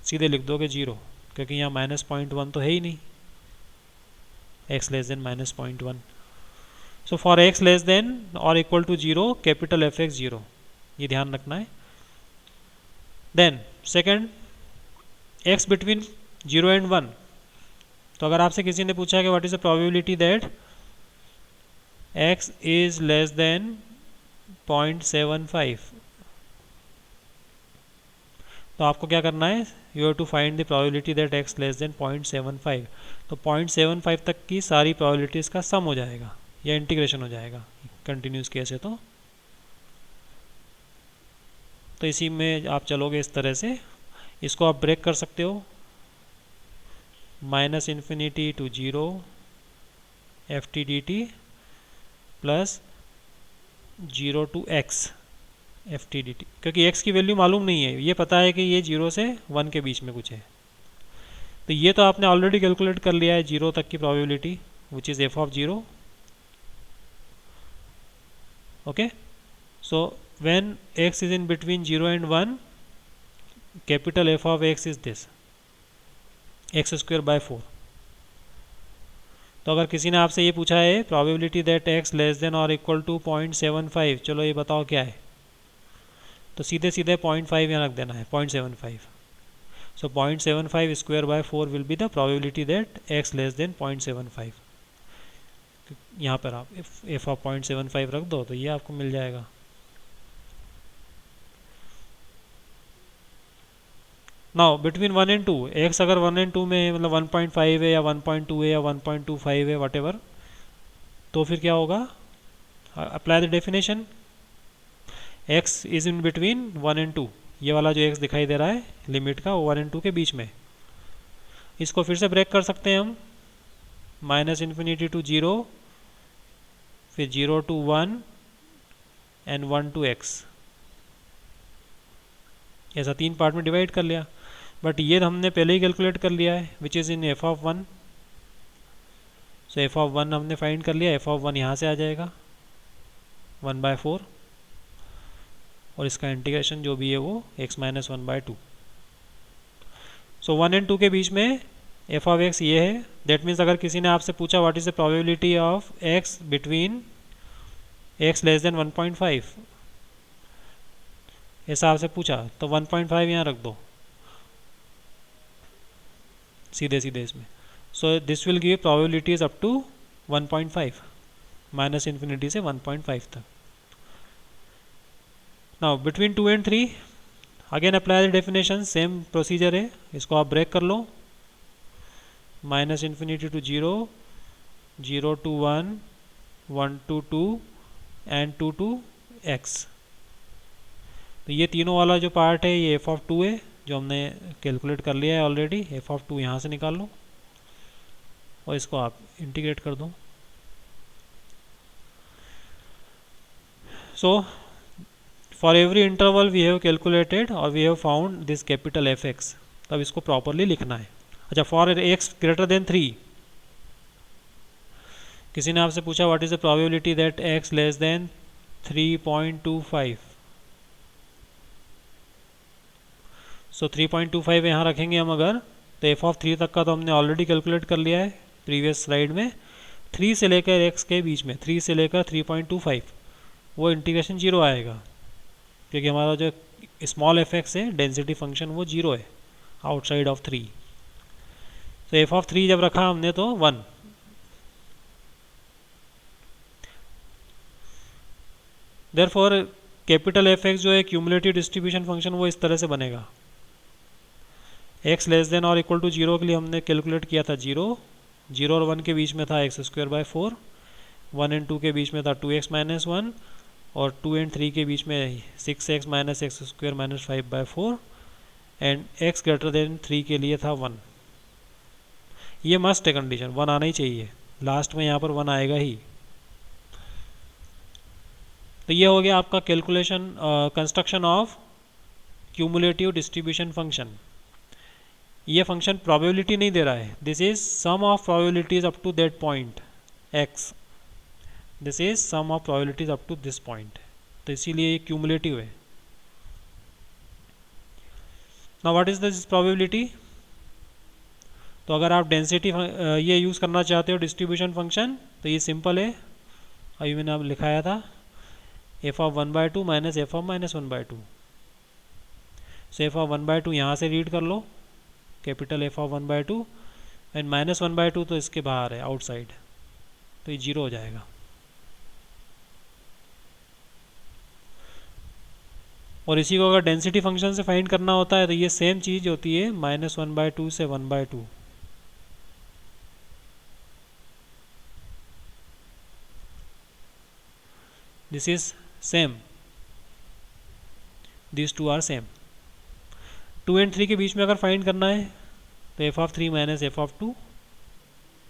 S1: सीधे लिख दोगे 0, क्योंकि यहाँ -0.1 तो है ही नहीं, x less than -0.1। So for x less than और equal to 0 capital F x 0, ये ध्यान रखना है। Then second x between 0 and 1, तो अगर आपसे किसी ने पूछा कि what is the probability that x is less than 0.75, तो आपको क्या करना है, you have to find the probability that x less than 0.75। तो 0.75 तक की सारी प्रोबेबिलिटीज़ का सम हो जाएगा या इंटीग्रेशन हो जाएगा कंटिन्यूस केस है तो। तो इसी में आप चलोगे इस तरह से। इसको आप ब्रेक कर सकते हो, minus infinity to zero F T D T plus zero to X F T D T, क्योंकि एक्स की वैल्यू मालूम नहीं है, ये पता है कि ये जीरो से वन के बीच में कुछ है। तो ये तो आपने ऑलरेडी कैलकुलेट कर लिया है जीरो तक की probability, which is F of zero. Okay, so when x is in between 0 and 1, capital F of x is this x square by 4। तो अगर किसी ने आपसे ये पूछा है probability that x less than और इक्वल टू 0.75, चलो ये बताओ क्या है, तो सीधे सीधे 0.5 यहाँ रख देना है, 0.75। सो 0.75 square by 4 will be the probability that x less than 0.75। यहाँ पर आप एफ ऑफ 0.75 रख दो तो ये आपको मिल जाएगा। नाउ बिटवीन 1 एंड 2, एक्स अगर 1 एंड 2 में है, मतलब 1.5 है या 1.2 है या 1.25 है वट, तो फिर क्या होगा, apply the definition, x is in between 1 and 2, ये वाला जो x दिखाई दे रहा है लिमिट का, वो 1 एंड 2 के बीच में। इसको फिर से ब्रेक कर सकते हैं हम, माइनस इन्फिनिटी टू जीरो, फिर 0 टू 1 एंड 1 टू x, ऐसा 3 पार्ट में डिवाइड कर लिया। बट ये हमने पहले ही कैलकुलेट कर लिया है, which is in F of 1। So F of 1 हमने फाइंड कर लिया, एफ ऑफ 1 यहाँ से आ जाएगा 1/4, और इसका इंटीग्रेशन जो भी है वो x माइनस 1/2। सो 1 एंड 2 के बीच में एफ ऑफ x ये है। दैट मीन्स अगर किसी ने आपसे पूछा what is the probability of x between x less then 1.5, ऐसा आपसे पूछा, तो 1.5 यहाँ रख दो सीधे सीधे इसमें। So this will give probabilities up to 1.5, minus infinity से 1.5 तक। Now between 2 and 3, again apply the definition, same procedure है, इसको आप ब्रेक कर लो, minus infinity to zero, 0 to 1, 1 to 2 and 2 to x। तो ये तीनों वाला जो पार्ट है ये एफ ऑफ 2 है, जो हमने कैलकुलेट कर लिया है ऑलरेडी। एफ ऑफ 2 यहाँ से निकाल लो और इसको आप इंटीग्रेट कर दो। So for every interval we have calculated और we have found this capital F x. तब इसको प्रॉपरली लिखना है। अच्छा, फॉर एक्स ग्रेटर देन 3, किसी ने आपसे पूछा what is the probability that x less than 3.25। सो 3.25 यहाँ रखेंगे हम अगर, तो एफ ऑफ 3 तक का तो हमने ऑलरेडी कैलकुलेट कर लिया है प्रीवियस स्लाइड में। 3 से लेकर x के बीच में, 3 से लेकर 3.25, वो इंटीग्रेशन 0 आएगा, क्योंकि हमारा जो स्मॉल एफ एक्स है डेंसिटी फंक्शन वो 0 है आउटसाइड ऑफ 3। तो एफ ऑफ 3 जब रखा हमने तो 1। देयरफॉर कैपिटल एफ एक्स जो है क्यूमुलेटिव डिस्ट्रीब्यूशन फंक्शन वो इस तरह से बनेगा। x लेस देन और इक्वल टू 0 के लिए हमने कैलकुलेट किया था 0, 0 और 1 के बीच में था x स्क्वायर बाय 4, 1 एंड 2 के बीच में था 2x माइनस 1, और 2 एंड 3 के बीच में 6x minus x square minus 5/4, and x greater than 3 के लिए था 1। ये मस्ट है कंडीशन, 1 आना ही चाहिए, लास्ट में यहाँ पर 1 आएगा ही। तो ये हो गया आपका calculation, construction of cumulative distribution function. ये फंक्शन प्रोबेबिलिटी नहीं दे रहा है, this is sum of probabilities up to that point x, this is sum of probabilities up to this point, तो इसीलिए ये क्यूमुलेटिव है। Now what is this probability? तो अगर आप डेंसिटी ये यूज़ करना चाहते हो डिस्ट्रीब्यूशन फंक्शन, तो ये सिंपल है, अभी मैंने आप लिखाया था, F of 1/2 minus F of minus 1/2। So F of 1/2 यहाँ से रीड कर लो, capital F of 1/2, and minus 1/2 तो इसके बाहर है आउटसाइड, तो ये 0 हो जाएगा। और इसी को अगर डेंसिटी फंक्शन से फाइंड करना होता है तो ये सेम चीज़ होती है, माइनस 1/2 से 1/2। This is same, this two are same. 2 and 3 के बीच में अगर फाइंड करना है तो F of 3 minus F of 2,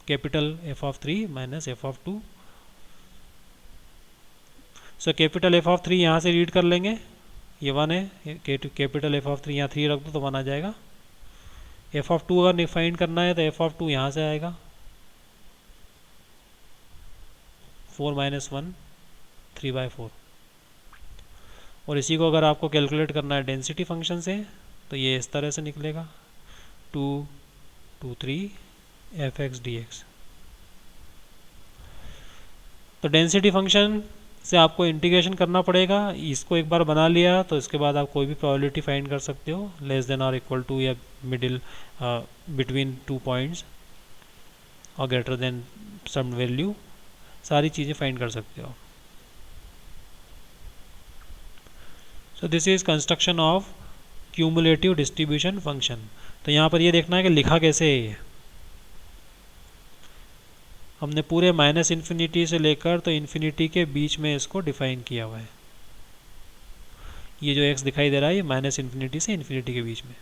S1: capital F of 3 minus F of 2। So capital F of 3 यहाँ से रीड कर लेंगे, ये 1 है, कैपिटल एफ ऑफ 3 यहाँ 3 रख दो तो 1 आ जाएगा। एफ ऑफ 2 अगर फाइंड करना है तो एफ ऑफ 2 यहाँ से आएगा, 4 माइनस 1 3/4। और इसी को अगर आपको कैलकुलेट करना है डेंसिटी फंक्शन से तो ये इस तरह से निकलेगा 2 2 3 एफ एक्स डी एक्स। तो डेंसिटी फंक्शन से आपको इंटीग्रेशन करना पड़ेगा। इसको एक बार बना लिया तो इसके बाद आप कोई भी प्रोबेबिलिटी फाइंड कर सकते हो, लेस देन और इक्वल टू या मिडिल बिटवीन 2 पॉइंट्स और ग्रेटर देन सम वैल्यू, सारी चीज़ें फाइंड कर सकते हो। सो this is construction of cumulative distribution function. तो यहाँ पर ये देखना है कि लिखा कैसे है ये। हमने पूरे माइनस इन्फिनिटी से लेकर तो इन्फिनिटी के बीच में इसको डिफाइन किया हुआ है। ये जो x दिखाई दे रहा है ये माइनस इन्फिनिटी से इन्फिनिटी के बीच में।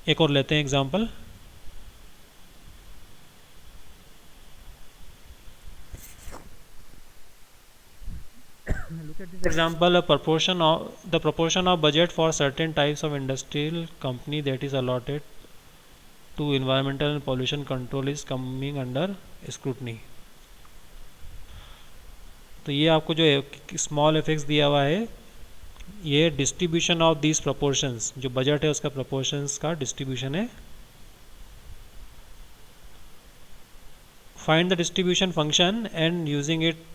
S1: एक और लेते हैं example. Look at this example. The proportion of budget for certain types of industrial company that is allotted to environmental and pollution control is coming under scrutiny. तो ये आपको जो स्मॉल एफेक्ट्स दिया हुआ है ये डिस्ट्रीब्यूशन ऑफ दिस प्रोपोर्शंस, जो बजट है उसका प्रोपोर्शंस का डिस्ट्रीब्यूशन है। Find the distribution function and using it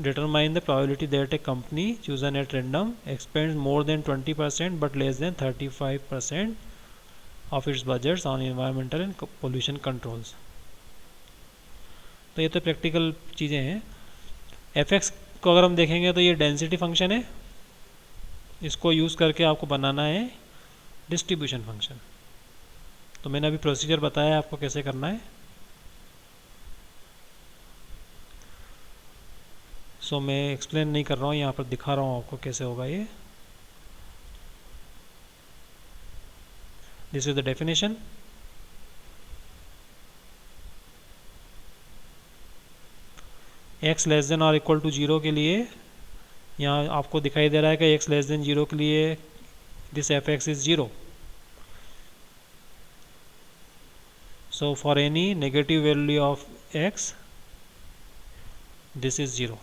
S1: determine the probability that a company chosen at random expends more than 20% but less than 35% of its budgets on environmental and pollution controls। तो ये तो प्रैक्टिकल चीज़ें हैं। fx को अगर हम देखेंगे तो ये डेंसिटी फंक्शन है, इसको यूज़ करके आपको बनाना है डिस्ट्रीब्यूशन फंक्शन। तो मैंने अभी प्रोसीजर बताया आपको कैसे करना है। सो मैं एक्सप्लेन नहीं कर रहा हूँ, यहाँ पर दिखा रहा हूँ आपको कैसे होगा ये। This is the definition. x less than और इक्वल टू 0 के लिए यहाँ आपको दिखाई दे रहा है कि x लेस देन 0 के लिए this F x is 0। So for any negative value of x this is 0,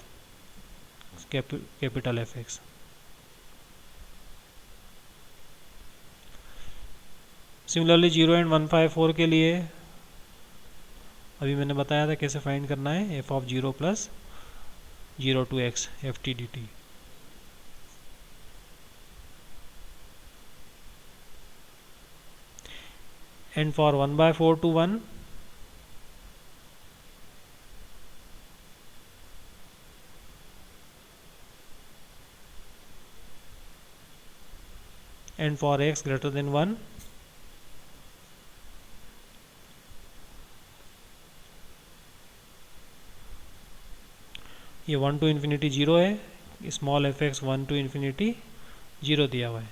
S1: capital F x. Similarly 0 and 1/4 के लिए अभी मैंने बताया था कैसे फाइंड करना है, F of 0 plus 0 to x F T D T. And for 1/4 to 1 and for x greater than 1 ये 1 to infinity 0 है, small F x 1 to infinity 0 दिया हुआ है।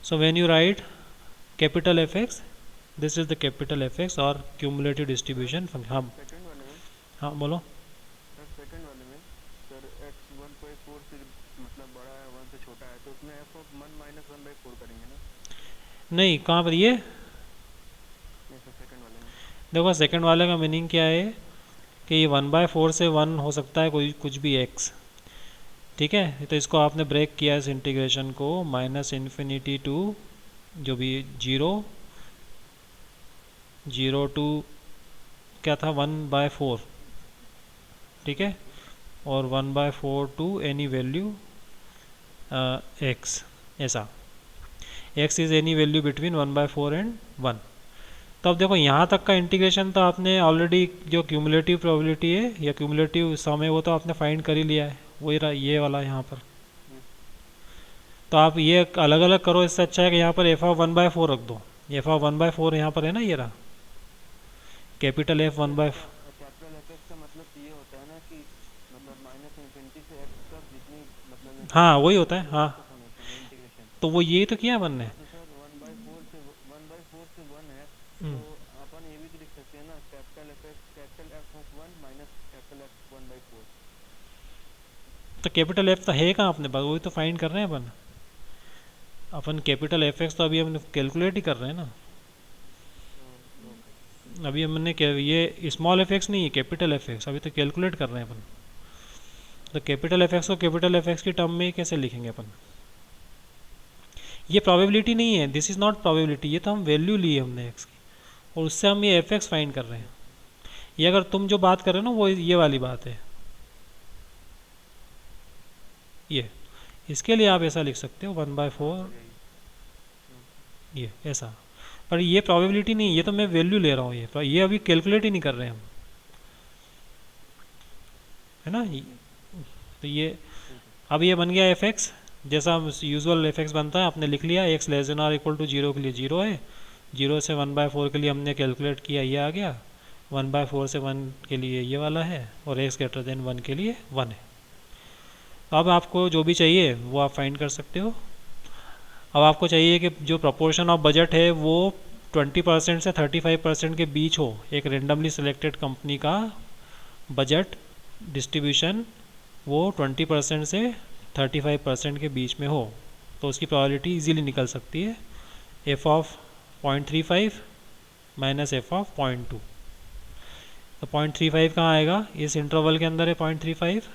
S1: So when you write capital Fx, this is the capital Fx or cumulative distribution function। हाँ
S2: सेकंड वाले में
S1: हाँ बोलो।
S2: सर सेकंड वाले में सर x 1/4 से मतलब बड़ा है 1 से छोटा है तो उसमें f ऑफ 1 माइनस 1/4 करेंगे ना?
S1: नहीं, कहाँ पर ये
S2: नहीं सर सेकंड वाले में।
S1: देखो सेकंड वाले का मीनिंग क्या है कि ये 1/4 से 1 हो सकता है कोई कुछ भी x, ठीक है। तो इसको आपने ब्रेक किया इस इंटीग्रेशन को माइनस इन्फिनिटी टू जो भी 0 टू क्या था 1/4, ठीक है, और 1/4 टू एनी वैल्यू x, ऐसा x is any value between 1/4 and 1। तो अब देखो यहाँ तक का इंटीग्रेशन तो आपने ऑलरेडी जो क्यूमुलेटिव प्रोबेबिलिटी है या क्यूमुलेटिव सम है वो तो आपने फाइंड कर ही लिया है, वही रहा ये वाला यहाँ पर। तो आप ये अलग अलग करो, इससे अच्छा है कि यहाँ पर एफ ऑफ 1/4 रख दो। एफ ऑफ 1/4 यहाँ पर है ना, ये रहा capital F one by.
S2: Capital F x का मतलब ये होता है ना कि मतलब माइनस इन्फिनिटी से एक्स तक जितनी मतलब
S1: हाँ वही होता है, हाँ।
S2: इंटीग्रेशन।
S1: तो वो यही तो किया अपन ने।
S2: तो सर 1/4 से 1 है, तो
S1: हम्म,
S2: अपन ये भी तो लिख सकते हैं ना, capital F x capital F of 1 minus capital F 1/4।
S1: तो कैपिटल एफ तो है कहाँ अपने पास, वही तो फाइंड कर रहे हैं अपन। अपन कैपिटल एफ एक्स तो अभी हम कैलकुलेट ही कर रहे हैं ना। अभी हमने ये स्मॉल एफ एक्स नहीं है, कैपिटल एफ एक्स अभी तो कैलकुलेट कर रहे हैं अपन। तो कैपिटल एफ एक्स को कैपिटल एफ एक्स की टर्म में कैसे लिखेंगे अपन। ये प्रोबेबिलिटी नहीं है, दिस इज़ नॉट प्रोबेबिलिटी, ये तो हम वैल्यू ली है हमने एक्स की, और उससे हम ये एफ एक्स फाइंड कर रहे हैं। ये अगर तुम जो बात कर रहे हो ना वो ये वाली बात है, ये इसके लिए आप ऐसा लिख सकते हो 1/4, ये ऐसा। पर ये प्रोबेबिलिटी नहीं, ये तो मैं वैल्यू ले रहा हूँ, ये अभी कैलकुलेट ही नहीं कर रहे हैं हम, है ना। तो ये अब ये बन गया एफ एक्स, जैसा यूजुअल एफ एक्स बनता है आपने लिख लिया। एक्स लेस देन और इक्वल टू 0 के लिए 0 है, 0 से 1/4 के लिए हमने कैलकुलेट किया, ये आ गया। 1/4 से 1 के लिए ये वाला है, और एक्स ग्रेटर देन 1 के लिए 1 है। तो अब आपको जो भी चाहिए वो आप फाइंड कर सकते हो। अब आपको चाहिए कि जो प्रपोर्शन ऑफ बजट है वो 20% से 35% के बीच हो। एक रेंडमली सिलेक्टेड कंपनी का बजट डिस्ट्रीब्यूशन वो 20% से 35% के बीच में हो, तो उसकी प्रोबेबिलिटी इजीली निकल सकती है। F of 0.35 minus F of 0.2। तो 0.35 कहाँ आएगा, इस इंटरवल के अंदर है 0.35,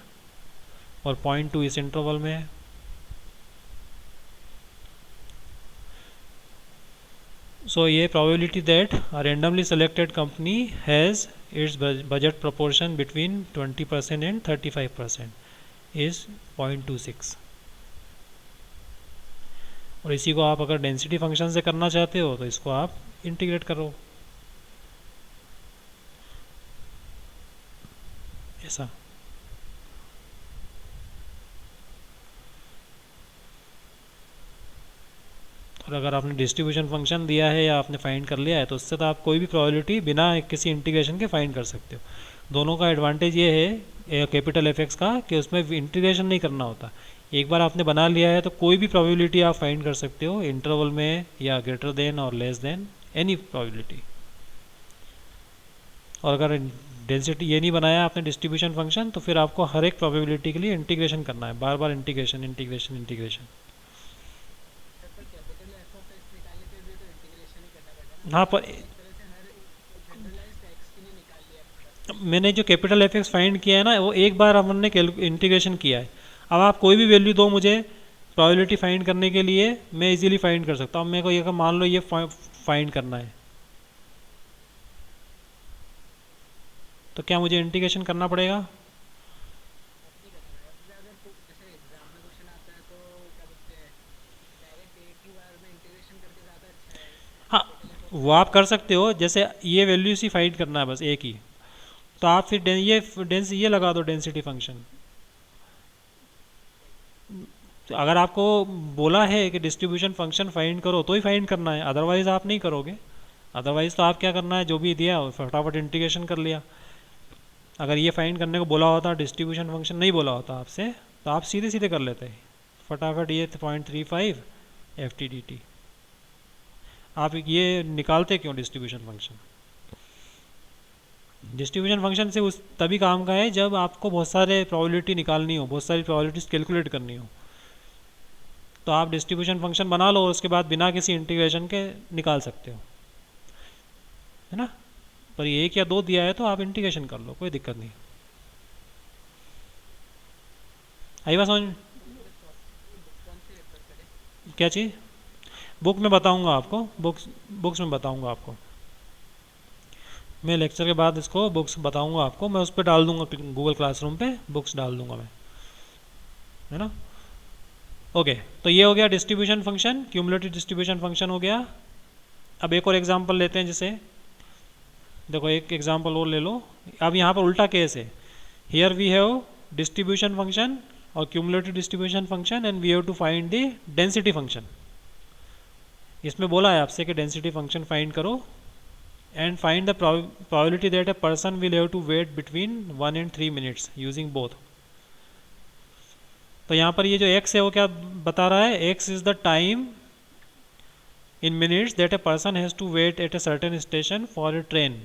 S1: और 0.2 इस इंटरवल में है। So ये probability that a randomly selected company has its budget proportion between 20% and 35% is 0.26। और इसी को आप अगर डेंसिटी फंक्शन से करना चाहते हो तो इसको आप इंटीग्रेट करो ऐसा। और अगर आपने डिस्ट्रीब्यूशन फंक्शन दिया है या आपने फाइंड कर लिया है तो उससे तो आप कोई भी प्रोबेबिलिटी बिना किसी इंटीग्रेशन के फाइंड कर सकते हो। दोनों का एडवांटेज ये है कैपिटल एफ एक्स का कि उसमें इंटीग्रेशन नहीं करना होता। एक बार आपने बना लिया है तो कोई भी प्रोबेबिलिटी आप फाइंड कर सकते हो इंटरवल में, या ग्रेटर देन और लेस देन एनी प्रोबेबिलिटी। और अगर डेंसिटी ये नहीं बनाया आपने डिस्ट्रीब्यूशन फंक्शन, तो फिर आपको हर एक प्रोबेबिलिटी के लिए इंटीग्रेशन करना है, बार बार इंटीग्रेशन इंटीग्रेशन इंटीग्रेशन। हाँ, पर मैंने जो कैपिटल एफ एक्स फाइंड किया है ना वो एक बार हमने इंटीग्रेशन किया है। अब आप कोई भी वैल्यू दो मुझे प्रोबेबिलिटी फाइंड करने के लिए, मैं इजीली फाइंड कर सकता हूँ। अब मेरे को ये मान लो ये फाइंड करना है, तो क्या मुझे इंटीग्रेशन करना पड़ेगा। हाँ, वो आप कर सकते हो, जैसे ये वैल्यू सी फाइंड करना है बस एक ही, तो आप फिर ये लगा दो डेंसिटी फंक्शन। तो अगर आपको बोला है कि डिस्ट्रीब्यूशन फंक्शन फाइंड करो तो ही फाइंड करना है, अदरवाइज आप नहीं करोगे। अदरवाइज तो आप क्या करना है, जो भी दिया फटाफट इंटीग्रेशन कर लिया। अगर ये फाइंड करने को बोला होता, डिस्ट्रीब्यूशन फंक्शन नहीं बोला होता आपसे, तो आप सीधे सीधे कर लेते फटाफट। ये 0.35 एफ टी डी टी, आप ये निकालते क्यों डिस्ट्रीब्यूशन फंक्शन। डिस्ट्रीब्यूशन फंक्शन से उस तभी काम का है जब आपको बहुत सारे प्रोबेबिलिटी निकालनी हो, बहुत सारी प्रोबेबिलिटीज कैलकुलेट करनी हो, तो आप डिस्ट्रीब्यूशन फंक्शन बना लो और उसके बाद बिना किसी इंटीग्रेशन के निकाल सकते हो, है ना। पर ये 1 या 2 दिया है तो आप इंटीग्रेशन कर लो, कोई दिक्कत नहीं। आई बात समझ, क्या चीज़ बुक में बताऊंगा आपको, बुक्स में बताऊंगा आपको। मैं लेक्चर के बाद इसको बुक्स बताऊंगा आपको, मैं उस पर डाल दूंगा गूगल क्लासरूम पे, बुक्स डाल दूंगा मैं, है ना। ओके, तो ये हो गया distribution function, cumulative distribution function हो गया। अब एक और एग्जांपल लेते हैं, जैसे देखो एक एग्जांपल और ले लो। अब यहाँ पर उल्टा केस है, here we have distribution function और cumulative distribution function, and we have to find the density function. इसमें बोला है आपसे कि डेंसिटी फंक्शन फाइंड करो and find the probability that a person will have to wait between 1 and 3 minutes using both. तो यहाँ पर ये जो x है वो क्या बता रहा है, x is the time in minutes that a person has to wait at a certain station for a train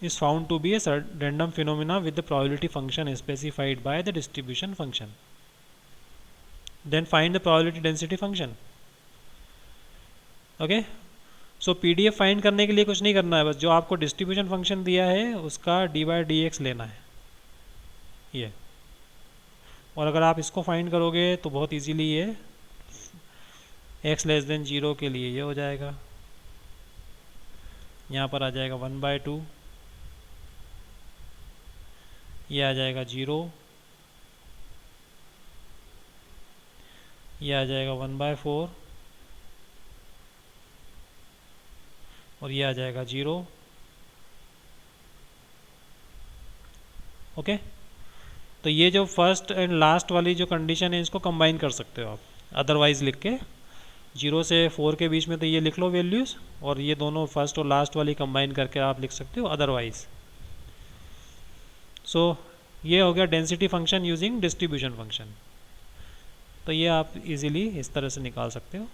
S1: is found to be a random phenomena with the probability function specified by the distribution function. Then find the probability density function. Okay, so PDF find करने के लिए कुछ नहीं करना है, बस जो आपको डिस्ट्रीब्यूशन फंक्शन दिया है उसका dy/dx लेना है ये। और अगर आप इसको फाइंड करोगे तो बहुत इजीली ये x लेस देन 0 के लिए ये हो जाएगा, यहाँ पर आ जाएगा 1/2, ये आ जाएगा 0, ये आ जाएगा 1/4 और ये आ जाएगा 0। ओके, तो ये जो फर्स्ट एंड लास्ट वाली जो कंडीशन है इसको कंबाइन कर सकते हो आप अदरवाइज लिख के। 0 से 4 के बीच में तो ये लिख लो वैल्यूज़, और ये दोनों फर्स्ट और लास्ट वाली कंबाइन करके आप लिख सकते हो अदरवाइज। सो ये हो गया density function using distribution function. तो ये आप इजीली इस तरह से निकाल सकते हो।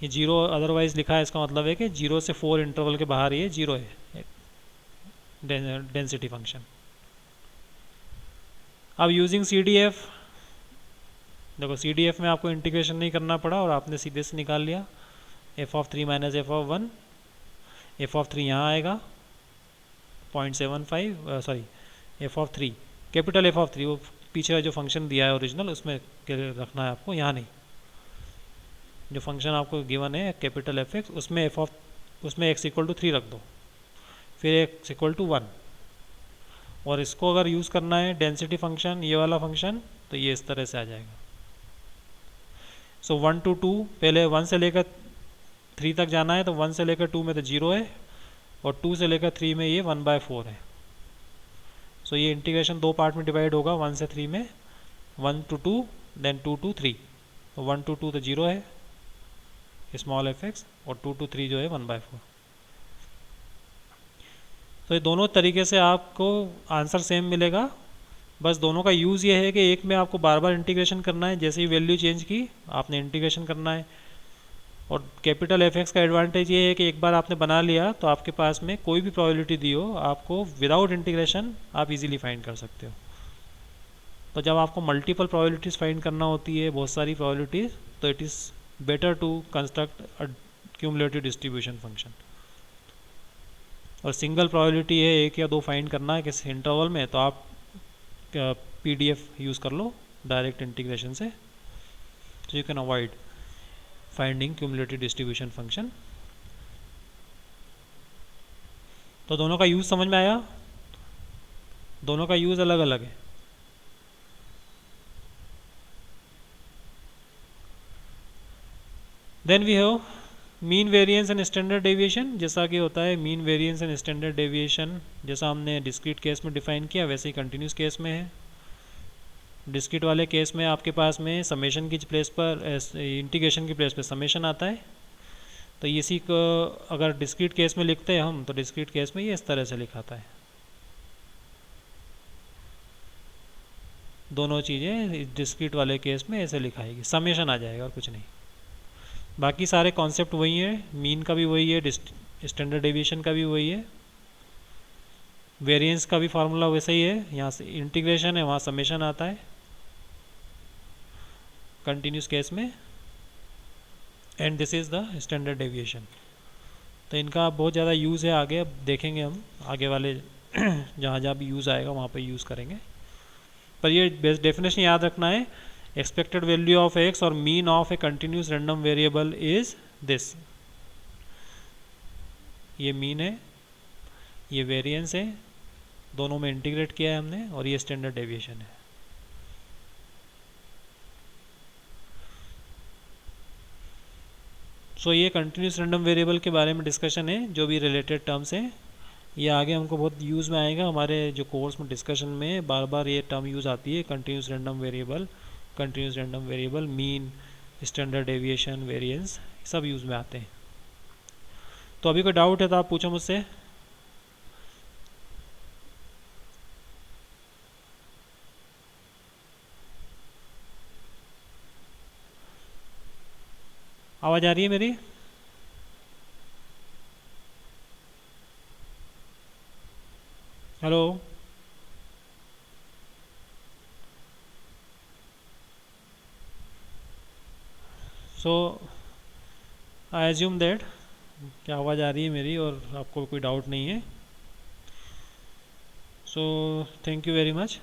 S1: ये 0 अदरवाइज लिखा है, इसका मतलब है कि 0 से 4 इंटरवल के बाहर ये 0 है डेंसिटी फंक्शन। अब यूजिंग CDF, देखो CDF में आपको इंटीग्रेशन नहीं करना पड़ा और आपने सीधे से निकाल लिया f(3 - f(1). f(3) यहाँ आएगा 0.75, सॉरी f(3) कैपिटल f(3), वो पीछे जो फंक्शन दिया है ओरिजिनल उसमें रखना है आपको, यहाँ नहीं। जो फंक्शन आपको गिवन है कैपिटल Fx, उसमें उसमें x = 3 रख दो, फिर x = 1। और इसको अगर यूज़ करना है डेंसिटी फंक्शन, ये वाला फंक्शन, तो ये इस तरह से आ जाएगा। सो 1 to 2, पहले 1 से लेकर 3 तक जाना है, तो 1 से लेकर 2 में तो 0 है, और 2 से लेकर 3 में ये 1/4 है। सो ये इंटीग्रेशन 2 पार्ट में डिवाइड होगा, 1 से 3 में, 1 to 2 देन 2 to 3। तो 1 to 2 तो 0 है स्मॉल fx, और 2 to 3 जो है 1/4। तो ये दोनों तरीके से आपको आंसर सेम मिलेगा, बस दोनों का यूज़ ये है कि एक में आपको बार बार इंटीग्रेशन करना है, जैसे ही वैल्यू चेंज की आपने इंटीग्रेशन करना है। और कैपिटल Fx का एडवांटेज ये है कि एक बार आपने बना लिया तो आपके पास में कोई भी प्रोबेबिलिटी दी हो, आपको विदाउट इंटीग्रेशन आप इजीली फाइंड कर सकते हो। तो जब आपको मल्टीपल प्रोबेबिलिटीज़ फाइंड करना होती है, बहुत सारी प्रोबेबिलिटीज़, तो it is better to construct a cumulative distribution function. और सिंगल प्रोबेबिलिटी है 1 या 2 फाइंड करना है किसी इंटरवल में, तो आप PDF यूज़ कर लो डायरेक्ट इंटीग्रेशन से, so you can avoid finding cumulative distribution function। तो दोनों का यूज़ समझ में आया, दोनों का यूज़ अलग अलग है। Then we have mean variance and standard deviation. जैसा कि होता है mean variance and standard deviation, जैसा हमने डिस्क्रीट केस में डिफाइन किया वैसे ही कंटिन्यूस केस में है। डिस्क्रीट वाले केस में आपके पास में समेशन की प्लेस पर, इंटीग्रेशन की प्लेस पर समेशन आता है। तो इसी को अगर डिस्क्रीट केस में लिखते हैं हम, तो डिस्क्रीट केस में ये इस तरह से लिखाता है। दोनों चीज़ें डिस्क्रीट वाले केस में ऐसे लिखाएगी, समेशन आ जाएगा और कुछ नहीं। बाकी सारे कॉन्सेप्ट वही है, मीन का भी वही है, स्टैंडर्ड डेविएशन का भी वही है, वेरिएंस का भी फार्मूला वैसा ही है। यहाँ से इंटीग्रेशन है, वहाँ समेशन आता है कंटिन्यूस केस में, and this is the standard deviation. तो इनका बहुत ज़्यादा यूज़ है, आगे अब देखेंगे हम, आगे वाले जहाँ जहाँ भी यूज़ आएगा वहाँ पे यूज़ करेंगे। पर ये डेफिनेशन याद रखना है, एक्सपेक्टेड वैल्यू ऑफ x और mean of A continuous random variable is this. ये मीन है, ये वेरिएंस है, दोनों में इंटीग्रेट किया है हमने, और ये स्टैंडर्ड डेविएशन है। सो ये कंटिन्यूस रैंडम वेरिएबल के बारे में डिस्कशन है, जो भी रिलेटेड टर्म्स हैं ये आगे हमको बहुत यूज़ में आएगा, हमारे जो कोर्स में डिस्कशन में बार बार ये टर्म यूज़ आती है, continuous random variable, mean, standard deviation, variance, सब यूज़ में आते हैं। तो अभी कोई डाउट है तो आप पूछो मुझसे। आवाज़ आ रही है मेरी? Hello? So I assume that क्या आवाज़ आ रही है मेरी और आपको कोई डाउट नहीं है। So thank you very much.